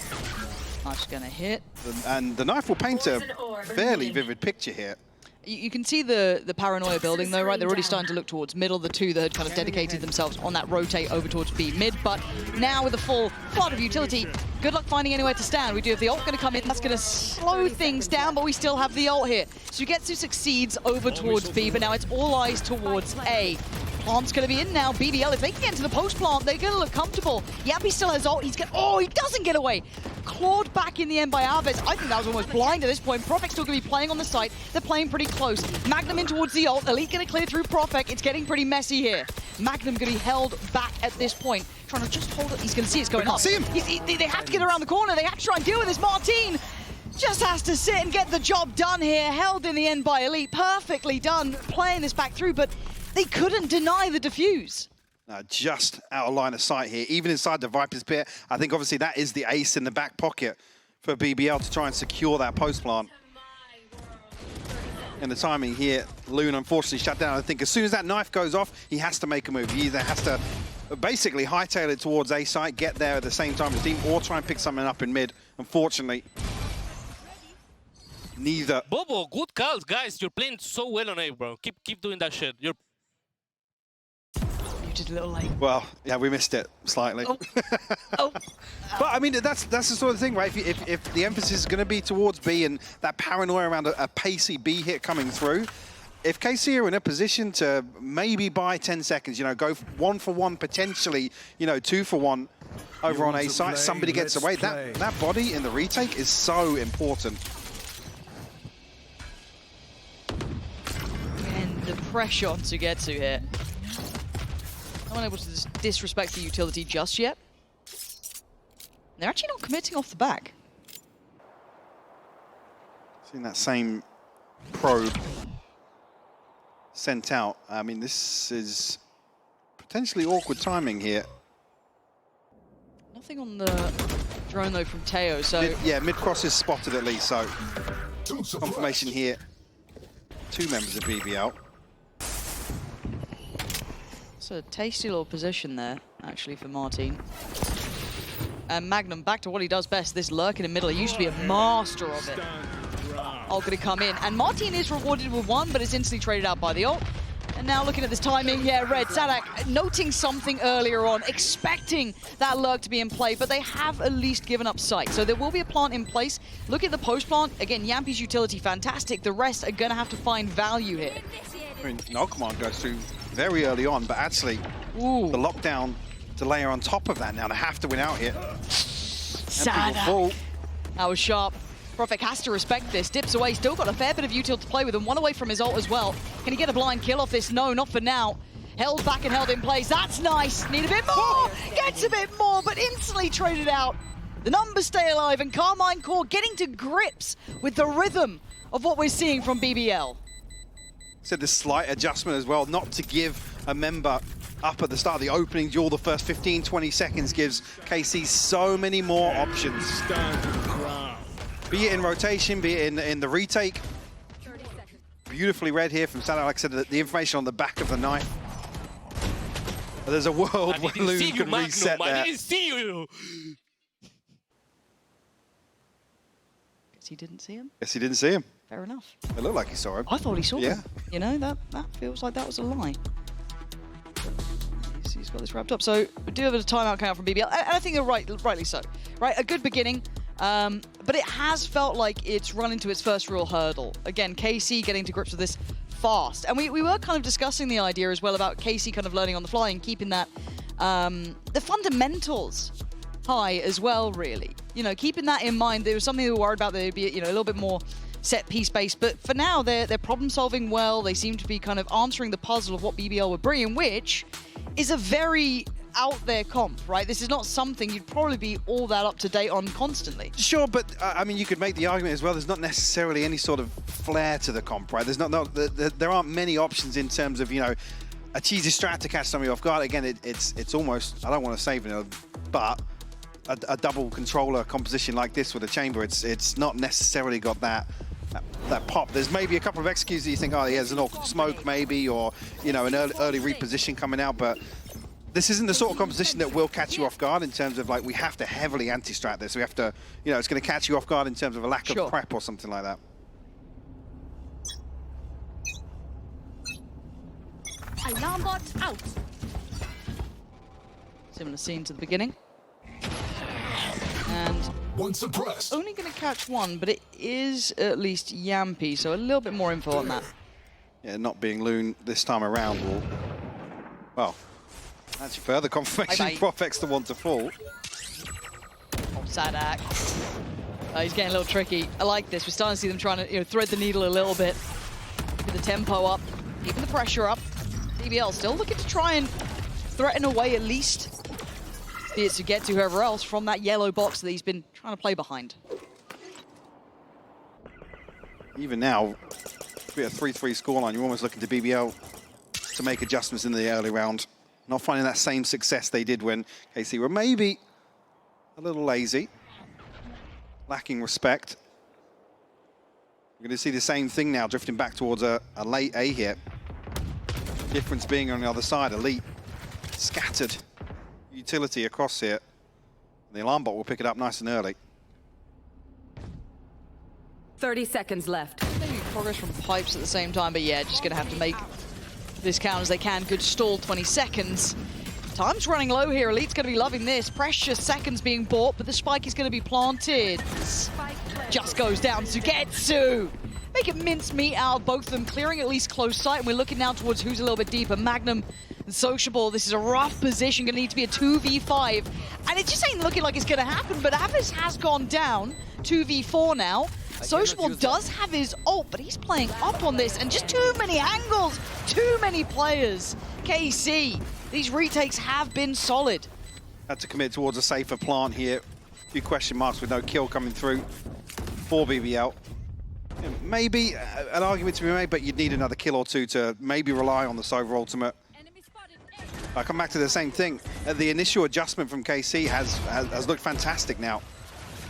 Knife's gonna hit. And the knife will paint a fairly vivid picture here. You can see the paranoia building though, right? They're already starting to look towards middle, the two that had kind of dedicated themselves on that rotate over towards B mid, but now with a full flood of utility, good luck finding anywhere to stand. We do have the ult going to come in, that's going to slow things down, but we still have the ult here. Sugetsu succeeds over towards B, but now it's all eyes towards A. Plant's going to be in now. BBL, if they can get into the post plant, they're going to look comfortable. Yappy still has ult. Oh, he doesn't get away. Clawed back in the end by Alves. I think that was almost blind at this point. Profec's still going to be playing on the site. They're playing pretty close. Magnum in towards the ult. Elite going to clear through Profec. It's getting pretty messy here. Magnum going to be held back at this point. Trying to just hold it. He's going to see it's going on. See him. They have to get around the corner. They have to try and deal with this. Martin just has to sit and get the job done here. Held in the end by Elite. Perfectly done. Playing this back through, but they couldn't deny the defuse. Just out of line of sight here, even inside the Viper's pit. I think obviously that is the ace in the back pocket for BBL to try and secure that post plant. And the timing here, Loon unfortunately shut down. I think as soon as that knife goes off, he has to make a move. He either has to basically hightail it towards A site, get there at the same time as team, or try and pick something up in mid. Unfortunately, neither. Bobo, good calls, guys. You're playing so well on A, bro. Keep doing that shit. You're Muted a little late. Well, yeah, we missed it slightly. Oh. Oh. But I mean, that's the sort of thing, right? If the emphasis is going to be towards B and that paranoia around a pacey B hit coming through, if KC are in a position to maybe buy 10 seconds, you know, go 1 for 1, potentially, you know, 2 for 1 over on A site, somebody gets away. That body in the retake is so important. And the pressure on to get to here. I'm unable to disrespect the utility just yet. They're actually not committing off the back. Seeing that same probe sent out. I mean, this is potentially awkward timing here. Nothing on the drone though from Teo, so... Mid-cross is spotted at least, so confirmation here. 2 members of BBL. It's a tasty little position there, actually, for Martin. And Magnum, back to what he does best, this lurk in the middle. He used to be a master of it. Ult gonna come in, and Martin is rewarded with 1, but it's instantly traded out by the ult. And now looking at this timing, yeah, Red, Sadak noting something earlier on, expecting that lurk to be in play, but they have at least given up sight. So there will be a plant in place. Look at the post plant. Again, Yampi's utility, fantastic. The rest are gonna have to find value here. I mean, no command goes through very early on, but actually, the lockdown to layer on top of that now to have to win out here. Sadak. That was sharp. Profik has to respect this, dips away, still got a fair bit of util to play with, and 1 away from his ult as well. Can he get a blind kill off this? No, not for now. Held back and held in place, that's nice. Need a bit more, gets a bit more, but instantly traded out. The numbers stay alive, and Carmine Core getting to grips with the rhythm of what we're seeing from BBL. Said this slight adjustment as well, not to give a member up at the start of the opening duel. The first 15-20 seconds gives KC so many more options. Be it in rotation, be it in the retake. Beautifully read here from Salah. Like I said, the information on the back of the knife. There's a world where Loon can reset there. I didn't see you! Guess he didn't see him. Yes, he didn't see him. Fair enough. It looked like he saw him. I thought he saw Yeah. him. You know, that feels like that was a lie. He's got this wrapped up. So we do have a timeout coming out from BBL, and I think they're rightly so. Right, a good beginning, but it has felt like it's run into its first real hurdle. Again, KC getting to grips with this fast, and we were kind of discussing the idea as well about KC kind of learning on the fly and keeping that the fundamentals high as well. Really, you know, keeping that in mind. There was something they were worried about. They'd be, you know, a little bit more set piece based, but for now they're problem solving well. They seem to be kind of answering the puzzle of what BBL were bringing, which is a very out there comp, right? This is not something you'd probably be all that up to date on constantly. Sure, but I mean, you could make the argument as well. There's not necessarily any sort of flair to the comp, right? There's there aren't many options in terms of, you know, a cheesy strat to catch somebody off guard. Again, it's almost, I don't want to say vanilla, but a double controller composition like this with a chamber, it's not necessarily got that pop. There's maybe a couple of executes that you think, oh, yeah, there's an awkward smoke maybe, or, you know, an early reposition coming out, but this isn't the sort of composition that will catch you off guard in terms of, like, we have to heavily anti-strat this. We have to, you know, it's going to catch you off guard in terms of a lack of prep or something like that. Alarm bot out. Similar scene to the beginning. And one suppressed. Only going to catch 1, but it is at least Yampi, so a little bit more info on that. Yeah, not being Loon this time around will, well, that's further confirmation Profek's the one to fall. Oh, Sadak. He's getting a little tricky. I like this. We're starting to see them trying to, you know, thread the needle a little bit. Keeping the tempo up, keeping the pressure up. BBL still looking to try and threaten away at least. Be it to get to whoever else from that yellow box that he's been trying to play behind. Even now, be a 3-3 scoreline, you're almost looking to BBL to make adjustments in the early round. Not finding that same success they did when KC were maybe a little lazy, lacking respect. We're going to see the same thing now, drifting back towards a late A here. Difference being on the other side, Elite scattered utility across here. The alarm bot will pick it up nice and early. 30 seconds left. Maybe progress from pipes at the same time, but yeah, just going to have to make this count as they can. Good stall, 20 seconds. Time's running low here. Elite's going to be loving this. Precious seconds being bought, but the spike is going to be planted. Just goes down Sugetsu. Make it mincemeat out of both of them, clearing at least close sight, and we're looking now towards who's a little bit deeper. Magnum and Sociable, this is a rough position, going to need to be a 2v5, and it just ain't looking like it's going to happen, but Avis has gone down, 2v4 now. Sociable does have his ult, but he's playing up on this, and just too many angles, too many players. KC, these retakes have been solid. Had to commit towards a safer plant here. A few question marks with no kill coming through for BBL. Maybe an argument to be made, but you'd need another kill or two to maybe rely on the Sova ultimate. I come back to the same thing. The initial adjustment from KC has looked fantastic now.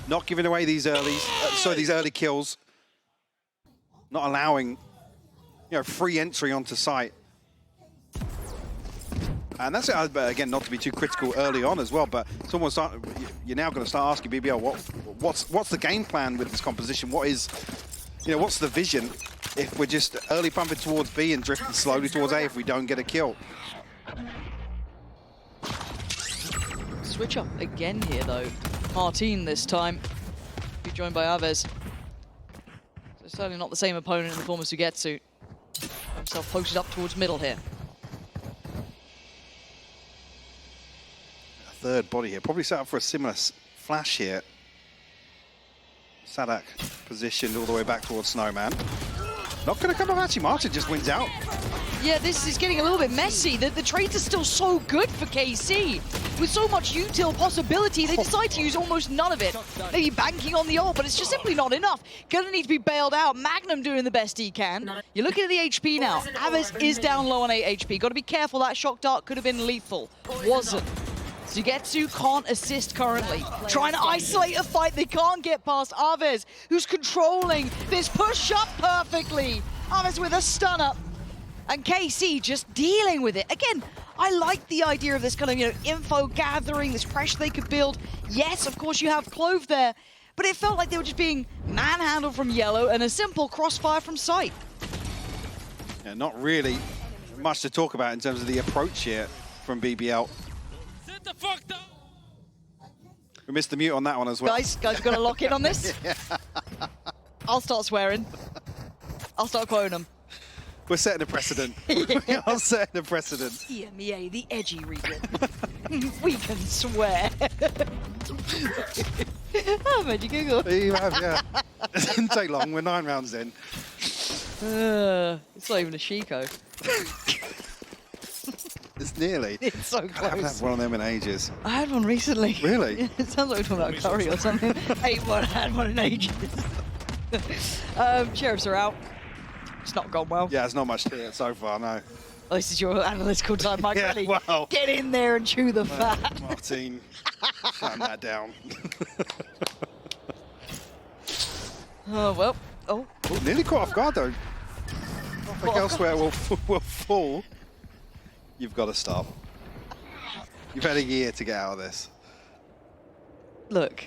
Not giving away these early kills, not allowing, free entry onto site. And that's again, not to be too critical early on as well, but it's almost you're now going to start asking BBL what's the game plan with this composition? What's the vision if we're just early pumping towards B and drifting slowly towards A if we don't get a kill? Switch up again here though. Martin this time. Be joined by Aves. So certainly not the same opponent in the form of Sugetsu. Himself posted up towards middle here. A third body here, probably set up for a similar flash here. Sadak positioned all the way back towards Snowman. Not going to come up, actually. Martin just wins out. Yeah, this is getting a little bit messy. The trades are still so good for KC. With so much util possibility, they decide to use almost none of it. Maybe banking on the ult, but it's just simply not enough. Gonna need to be bailed out. Magnum doing the best he can. You're looking at the HP now. Aves is down low on 8 HP. Got to be careful. That shock dart could have been lethal. Wasn't. Sugetsu can't assist currently. Trying to isolate a fight. They can't get past Aves, who's controlling this push-up perfectly. Aves with a stun-up. And KC just dealing with it. Again, I like the idea of this kind of, info gathering, this pressure they could build. Yes, of course you have Clove there, but it felt like they were just being manhandled from Yellow and a simple crossfire from sight. Yeah, not really much to talk about in terms of the approach here from BBL. Sit the fuck down. We missed the mute on that one as well. Guys, we've got to lock in on this. Yeah. I'll start swearing. I'll start quoting them. We're setting a precedent. We are setting a precedent. EMEA, the edgy region. We can swear. Oh, made you giggle. You have, yeah. It didn't take long. We're 9 rounds in. It's not even a Chico. It's nearly. It's so I haven't close. had one of them in ages. I had one recently. Really? It sounds like we're talking about curry or something. I had one in ages. Sheriffs are out. It's not gone well. Yeah, it's not much to it so far, no. Oh, this is your analytical time, Mike. Yeah, Ready? well. Get in there and chew the fat. Martin, shutting that down. Oh, well. Oh. Ooh, nearly caught off guard, though. I think elsewhere will fall. You've got to stop. You've had a year to get out of this. Look.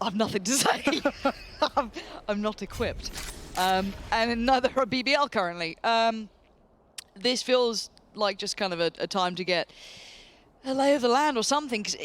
I've nothing to say. I'm not equipped. And neither are BBL currently. This feels like just kind of a time to get a lay of the land or something. 'Cause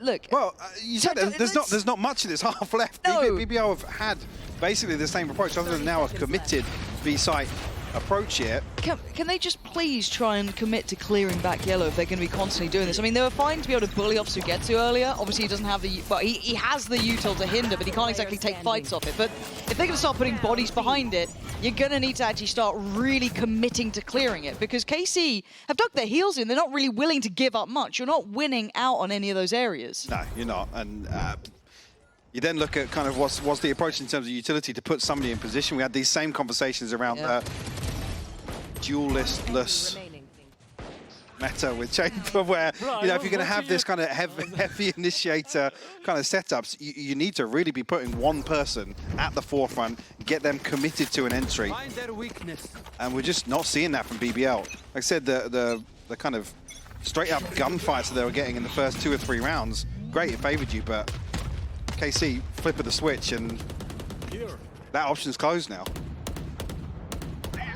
look. Well, you said there's not much in this half left. No. BBL have had basically the same approach, other than now a committed B-site approach here. Can they just please try and commit to clearing back Yellow if they're going to be constantly doing this? I mean, they were fine to be able to bully off Sugetsu earlier. Obviously, he doesn't have the... Well, he has the util to hinder, but he can't exactly take fights off it. But if they're going to start putting bodies behind it, you're going to need to actually start really committing to clearing it, because KC have dug their heels in. They're not really willing to give up much. You're not winning out on any of those areas. No, you're not. And you then look at kind of what's the approach in terms of utility to put somebody in position. We had these same conversations around duelistless meta with Chamber, where if you're going to have this kind of heavy initiator kind of setups, you need to really be putting one person at the forefront, get them committed to an entry. And we're just not seeing that from BBL. Like I said, the kind of straight up gunfights that they were getting in the first 2 or 3 rounds, great, it favored you, but KC flip of the switch and that option's closed now.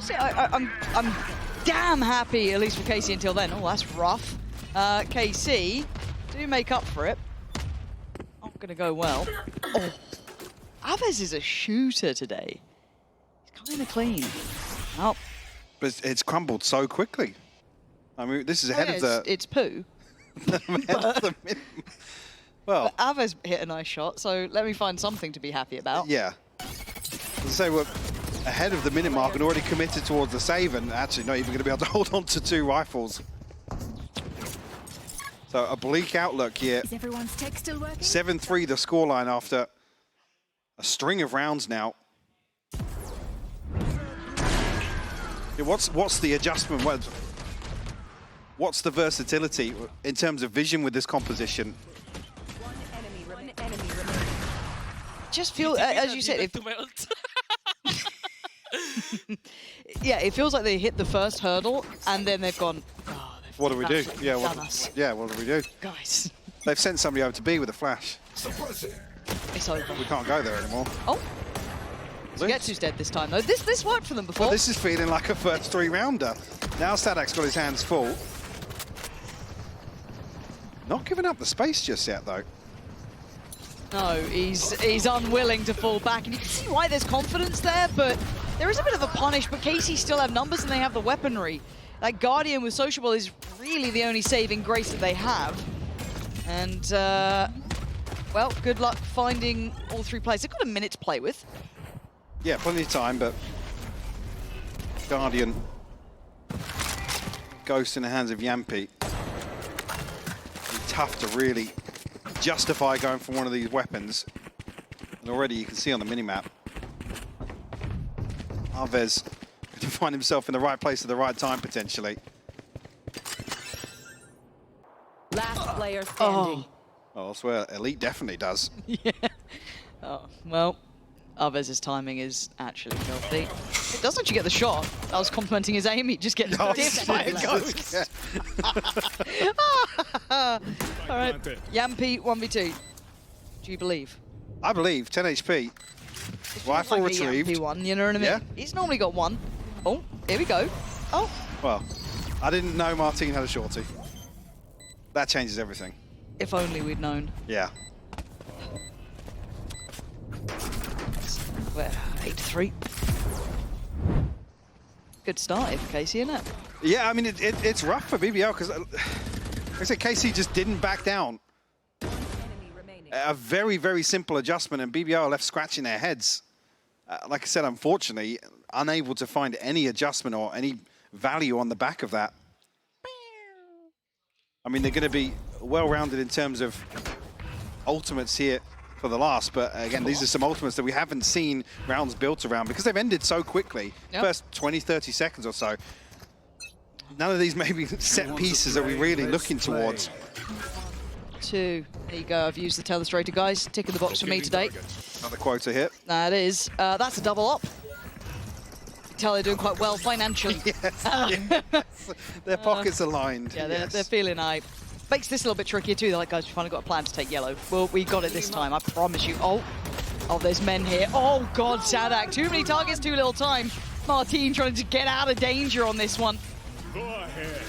See, I'm damn happy, at least for KC until then. Oh, that's rough. KC do make up for it. Not gonna go well. Oh, Aves is a shooter today. He's kind of clean. Oh. But it's crumbled so quickly. I mean, this is ahead of the... It's poo. Well, but Aves hit a nice shot, so let me find something to be happy about. Yeah. As I say, we're ahead of the minute mark and already committed towards the save, and actually not even going to be able to hold on to 2 rifles. So a bleak outlook here. Is everyone's tech still working? 7-3 the scoreline after a string of rounds now. Yeah, what's the adjustment? What's the versatility in terms of vision with this composition? Just feel, as you said, yeah, it feels like they hit the first hurdle and then they've gone, oh, What do we do? Yeah, what do we do? Guys. They've sent somebody over to B with a flash. It's over. We can't go there anymore. Oh. Getsu's dead this time, though. This worked for them before. Well, this is feeling like a first 3-rounder. Now Sadak's got his hands full. Not giving up the space just yet, though. No, he's unwilling to fall back, and you can see why there's confidence there, but there is a bit of a punish, but KC still have numbers and they have the weaponry. That Guardian with Sociable is really the only saving grace that they have. And, well, good luck finding all 3 players. They've got a minute to play with. Yeah, plenty of time, but Guardian, Ghost in the hands of Yampi. It's tough to really justify going for one of these weapons. And already you can see on the minimap, Aves going to find himself in the right place at the right time, potentially. Last player standing. Oh, I swear, Elite definitely does. Yeah. Oh, well, Aves' timing is actually filthy. It does actually get the shot. I was complimenting his aim, he just gets dipped by a ghost. All right, Yampi 1v2. Do you believe? I believe, 10 HP. Rifle like retrieved. Yampi one, you know what I mean? Yeah. He's normally got 1. Oh, here we go. Oh. Well, I didn't know Martin had a shorty. That changes everything. If only we'd known. Yeah. We're 8-3. Good start here for KC, isn't it? Yeah, I mean, it's rough for BBL because, like I said, KC just didn't back down. A very, very simple adjustment, and BBL are left scratching their heads. Like I said, unfortunately, unable to find any adjustment or any value on the back of that. I mean, they're going to be well-rounded in terms of ultimates here for the last, but again, these are some ultimates that we haven't seen rounds built around because they've ended so quickly. Yep. First 20, 30 seconds or so. None of these maybe set pieces are we really looking towards. 2. There you go, I've used the Telestrator, guys. Tick in the box for me today. Another quota hit. That is. That's a double up. You can tell they're doing quite well financially. Yes, yes. Their pockets aligned. Yeah, yes. they're feeling hype. Makes this a little bit trickier too. They're like, guys, we finally got a plan to take yellow. Well, we got it this time, I promise you. Oh, there's men here. Oh, God, Sadak. Too many targets, too little time. Martin trying to get out of danger on this one. Go ahead.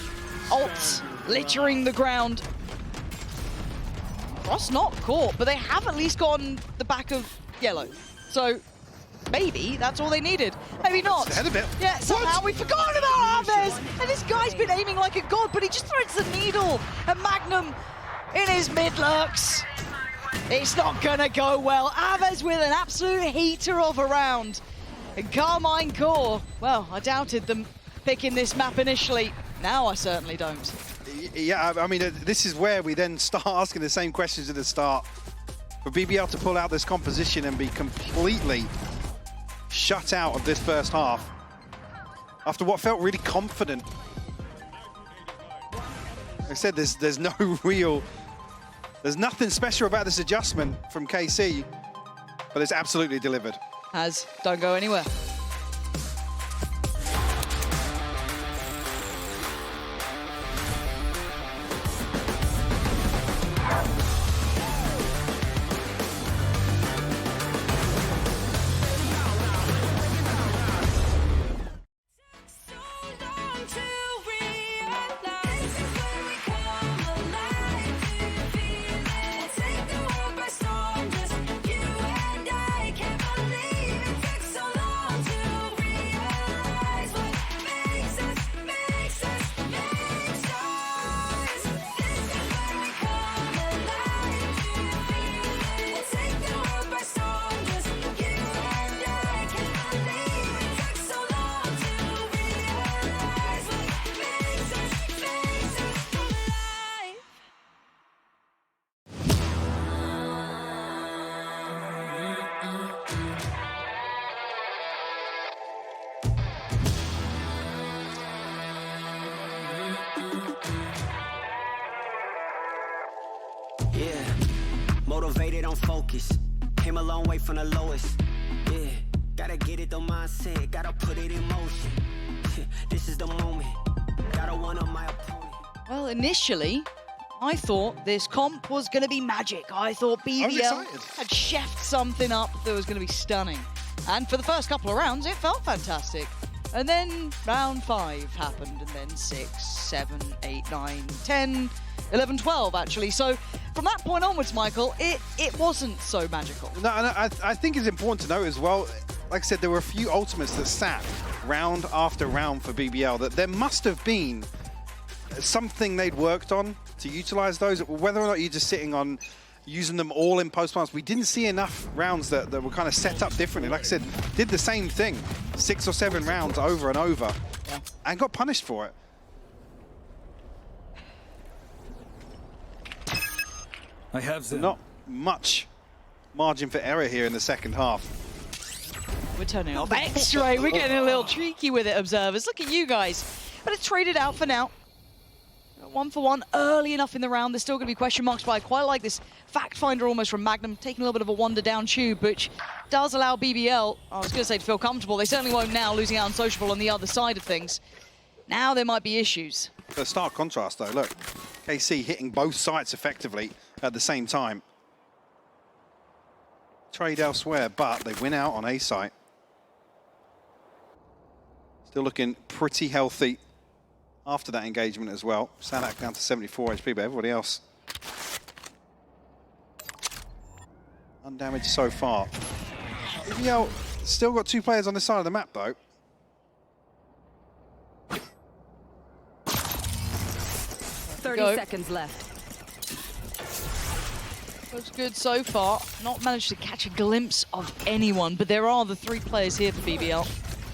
Ults littering the ground. Frost not caught, but they have at least gotten the back of yellow. So maybe that's all they needed. Maybe not. Ahead a bit. Yeah, somehow we forgot about Aves. And this guy's been aiming like a god, but he just throws the needle. And Magnum in his mid-lurks. It's not gonna go well. Aves with an absolute heater of a round. And Carmine Core, well, I doubted them picking this map initially. Now I certainly don't. Yeah, I mean, this is where we then start asking the same questions at the start. For BBL to pull out this composition and be completely shut out of this first half after what felt really confident. Like I said, there's no real, there's nothing special about this adjustment from KC, but it's absolutely delivered. Don't go anywhere. motivated, I'm focused. Came a long way from the lowest. Yeah, gotta get it, the mindset, gotta put it in motion. This is the moment. Gotta one-up my opponent. Well, initially, I thought this comp was going to be magic. I thought BBL had chefed something up that was going to be stunning. And for the first couple of rounds, it felt fantastic. And then round 5 happened, and then 6, 7, 8, 9, 10, 11, 12, actually. So from that point onwards, Michael, it wasn't so magical. No, and I think it's important to note as well, like I said, there were a few ultimates that sat round after round for BBL, that there must have been something they'd worked on to utilize those. Whether or not you're just sitting on using them all in post-plants, we didn't see enough rounds that were kind of set up differently. Like I said, did the same thing, 6 or 7 rounds over and over, and got punished for it. I have them. Not much margin for error here in the second half. We're turning off X-ray. We're getting a little cheeky with it, observers. Look at you guys. But it's traded out for now. 1 for 1 early enough in the round. There's still going to be question marks, but I quite like this fact finder almost from Magnum, taking a little bit of a wander down tube, which does allow BBL, I was going to say, to feel comfortable. They certainly won't now, losing out on Sociable on the other side of things. Now there might be issues. The stark contrast, though. Look, KC hitting both sites effectively at the same time. Trade elsewhere, but they win out on A site. Still looking pretty healthy after that engagement as well. Sanak down to 74 HP, but everybody else undamaged so far. BBL still got 2 players on this side of the map, though. Thirty seconds left. Looks good so far. Not managed to catch a glimpse of anyone, but there are the 3 players here for BBL.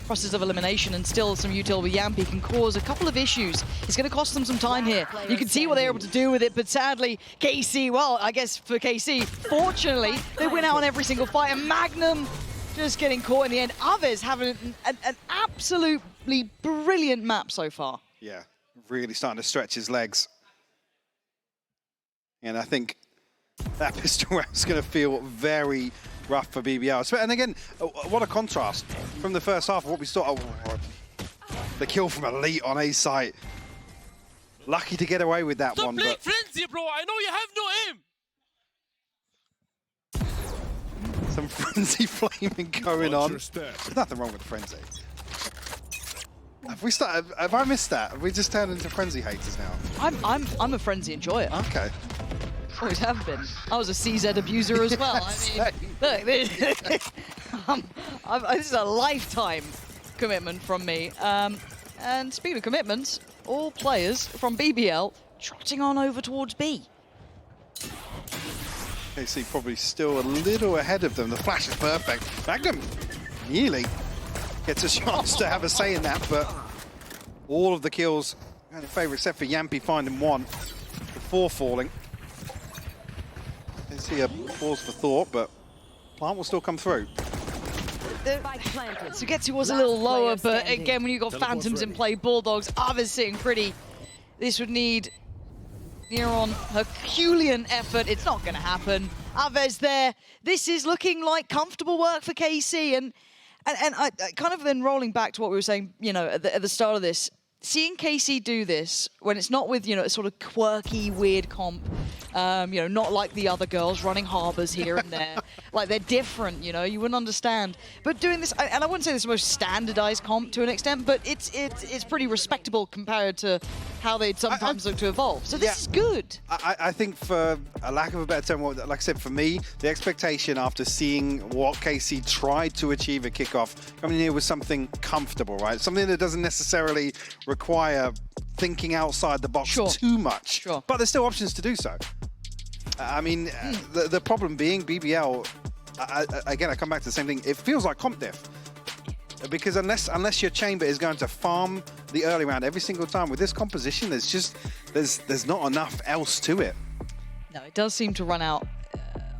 Process of elimination, and still some util with Yampi can cause a couple of issues. It's going to cost them some time here. You can see what they're able to do with it, but sadly, KC, well, I guess for KC, fortunately, they win out on every single fight, and Magnum just getting caught in the end. Others having an absolutely brilliant map so far. Yeah, really starting to stretch his legs. And I think that pistol round's going to feel very rough for BBL. And again, what a contrast from the first half of what we saw. The kill from Elite on A site. Lucky to get away with that one. Stop playing Frenzy, bro. I know you have no aim. Some Frenzy flaming going on. There's nothing wrong with Frenzy. Have I missed that? Have we just turned into Frenzy haters now? I'm a Frenzy enjoyer. Okay. Always have been. I was a CZ abuser as well. I mean, look, this is a lifetime commitment from me. And speaking of commitments, all players from BBL trotting on over towards B. KC probably still a little ahead of them. The flash is perfect. Magnum nearly gets a chance to have a say in that, but all of the kills going in favour except for Yampi finding 1 before falling. I see a pause for thought, but Plant will still come through. Sugetsu was a little lower, but again, when you've got Phantoms in play, Bulldogs, others sitting pretty, this would need near-on Herculean effort. It's not going to happen. Aves there. This is looking like comfortable work for KC, and I kind of then rolling back to what we were saying, you know, at the start of this, seeing KC do this when it's not with, you know, a sort of quirky, weird comp, you know, not like the other girls running harbors here and there. Like, they're different, you know, you wouldn't understand. But doing this, and I wouldn't say this is the most standardized comp to an extent, but it's pretty respectable compared to how they'd sometimes look to evolve. So this is good. I think, for a lack of a better term, like I said, for me, the expectation after seeing what KC tried to achieve at kickoff, coming here with something comfortable, right? Something that doesn't necessarily require thinking outside the box too much. But there's still options to do so. I mean, the problem being BBL, again, I come back to the same thing. It feels like comp diff. Because unless your chamber is going to farm the early round every single time, with this composition, there's not enough else to it. No, it does seem to run out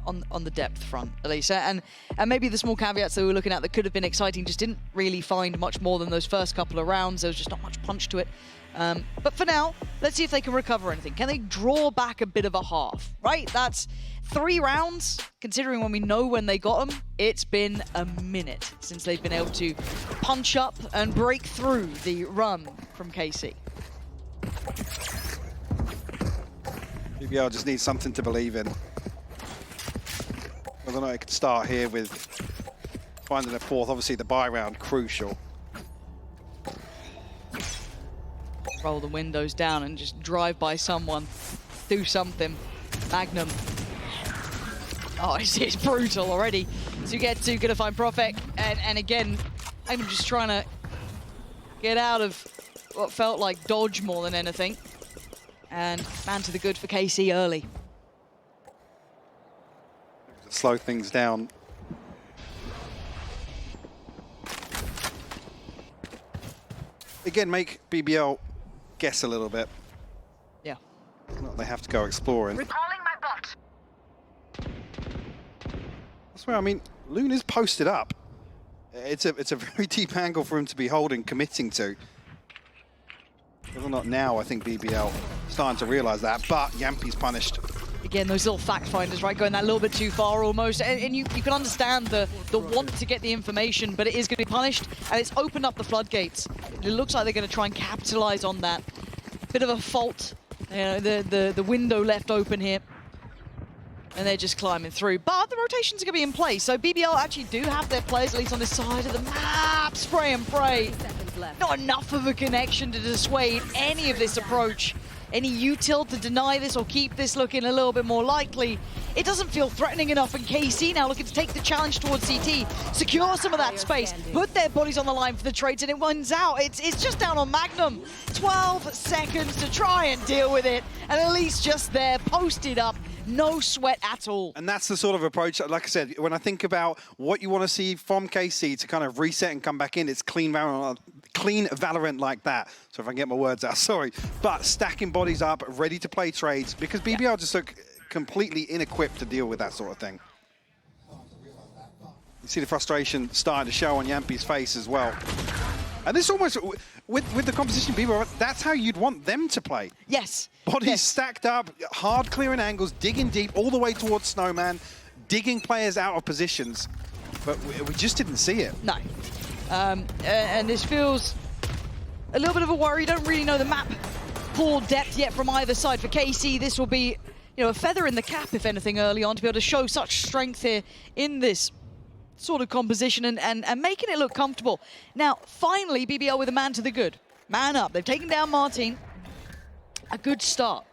on the depth front, at least. And maybe the small caveats that we were looking at that could have been exciting just didn't really find much more than those first couple of rounds. There was just not much punch to it. But for now, let's see if they can recover anything. Can they draw back a bit of a half, right? That's 3 rounds, considering when we know when they got them. It's been a minute since they've been able to punch up and break through the run from KC. BBL just needs something to believe in. Whether or not it could start here with finding a fourth, obviously the buy round crucial. Roll the windows down and just drive by someone, do something. Magnum. Oh, it's brutal already. Sugetsu gonna find Profek, and again, Magnum just trying to get out of what felt like dodge more than anything. And man to the good for KC early. Slow things down. Again, make BBL guess a little bit. Yeah. They have to go exploring. Recalling my bot. That's where, I mean, Loon is posted up. It's a very deep angle for him to be holding, committing to. Whether or not now, I think BBL starting to realize that, but Yampi's punished. Again, those little fact finders, right, going that little bit too far almost. And you can understand the want to get the information, but it is going to be punished, and it's opened up the floodgates. It looks like they're going to try and capitalize on that. Bit of a fault, the window left open here. And they're just climbing through. But the rotations are going to be in place, so BBL actually do have their players, at least on this side of the map. Spray and pray. Not enough of a connection to dissuade any of this approach. Any util to deny this or keep this looking a little bit more likely. It doesn't feel threatening enough, and KC now looking to take the challenge towards CT, secure some of that space, put their bodies on the line for the trades, and it wins out. It's just down on Magnum. 12 seconds to try and deal with it, and at least just there, posted up. No sweat at all. And that's the sort of approach, like I said, when I think about what you want to see from KC to kind of reset and come back in, it's clean Valorant like that. So if I can get my words out, sorry. But stacking bodies up, ready to play trades, because BBL just look completely inequipped to deal with that sort of thing. You see the frustration starting to show on Yampi's face as well. And this almost, with the composition BBL, that's how you'd want them to play. Yes. Bodies stacked up, hard clearing angles, digging deep all the way towards Snowman, digging players out of positions. But we just didn't see it. No. And this feels a little bit of a worry. You don't really know the map pool depth yet from either side. For KC, this will be, a feather in the cap, if anything, early on, to be able to show such strength here in this sort of composition and making it look comfortable. Now, finally, BBL with a man to the good. Man up. They've taken down Martin. A good start.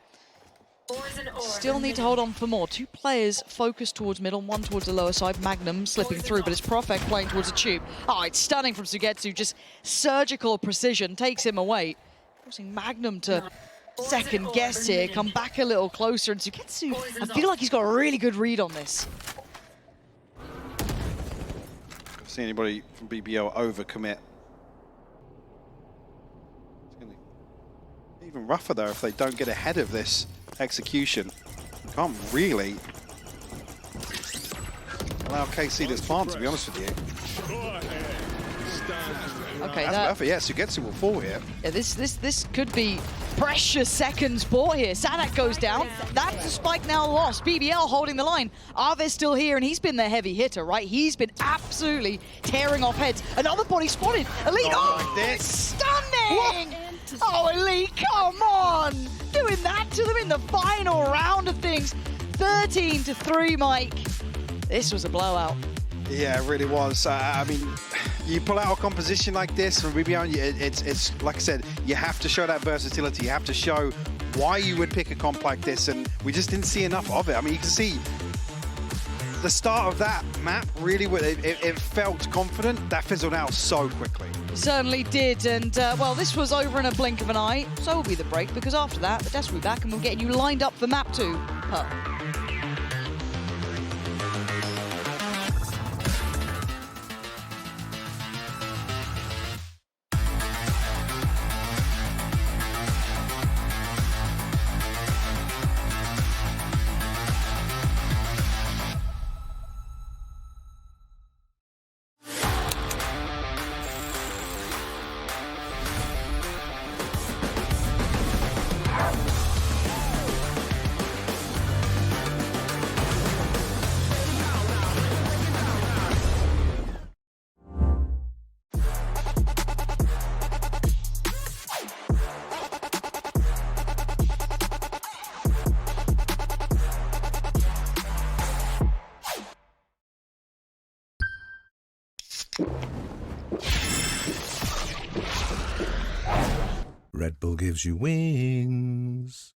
Still need to hold on for more. 2 players focused towards middle, 1 towards the lower side. Magnum slipping through, but it's Profek playing towards a tube. Oh, it's stunning from Sugetsu. Just surgical precision takes him away. Forcing Magnum to second guess here, come back a little closer. And Sugetsu, I feel like he's got a really good read on this. See anybody from BBL overcommit. Even rougher though if they don't get ahead of this execution. Can't really allow KC this plant, to be honest with you. Okay, that's perfect. Yeah, Sugetsu will fall here. Yeah, this could be precious seconds bought here. Sadak goes down. That's the spike now lost. BBL holding the line. Arve's still here, and he's been their heavy hitter, right? He's been absolutely tearing off heads. Another body spotted. Elite, like this. Stunning! Oh, Elite, come on! Doing that to them in the final round of things. 13-3, Mike. This was a blowout. Yeah, it really was. I mean, you pull out a composition like this from BBL, it's like I said, you have to show that versatility. You have to show why you would pick a comp like this, and we just didn't see enough of it. I mean, you can see the start of that map, really, it felt confident. That fizzled out so quickly. It certainly did, and well, this was over in a blink of an eye. So will be the break, because after that, the desk will be back, and we'll get you lined up for map 2. Red Bull gives you wings.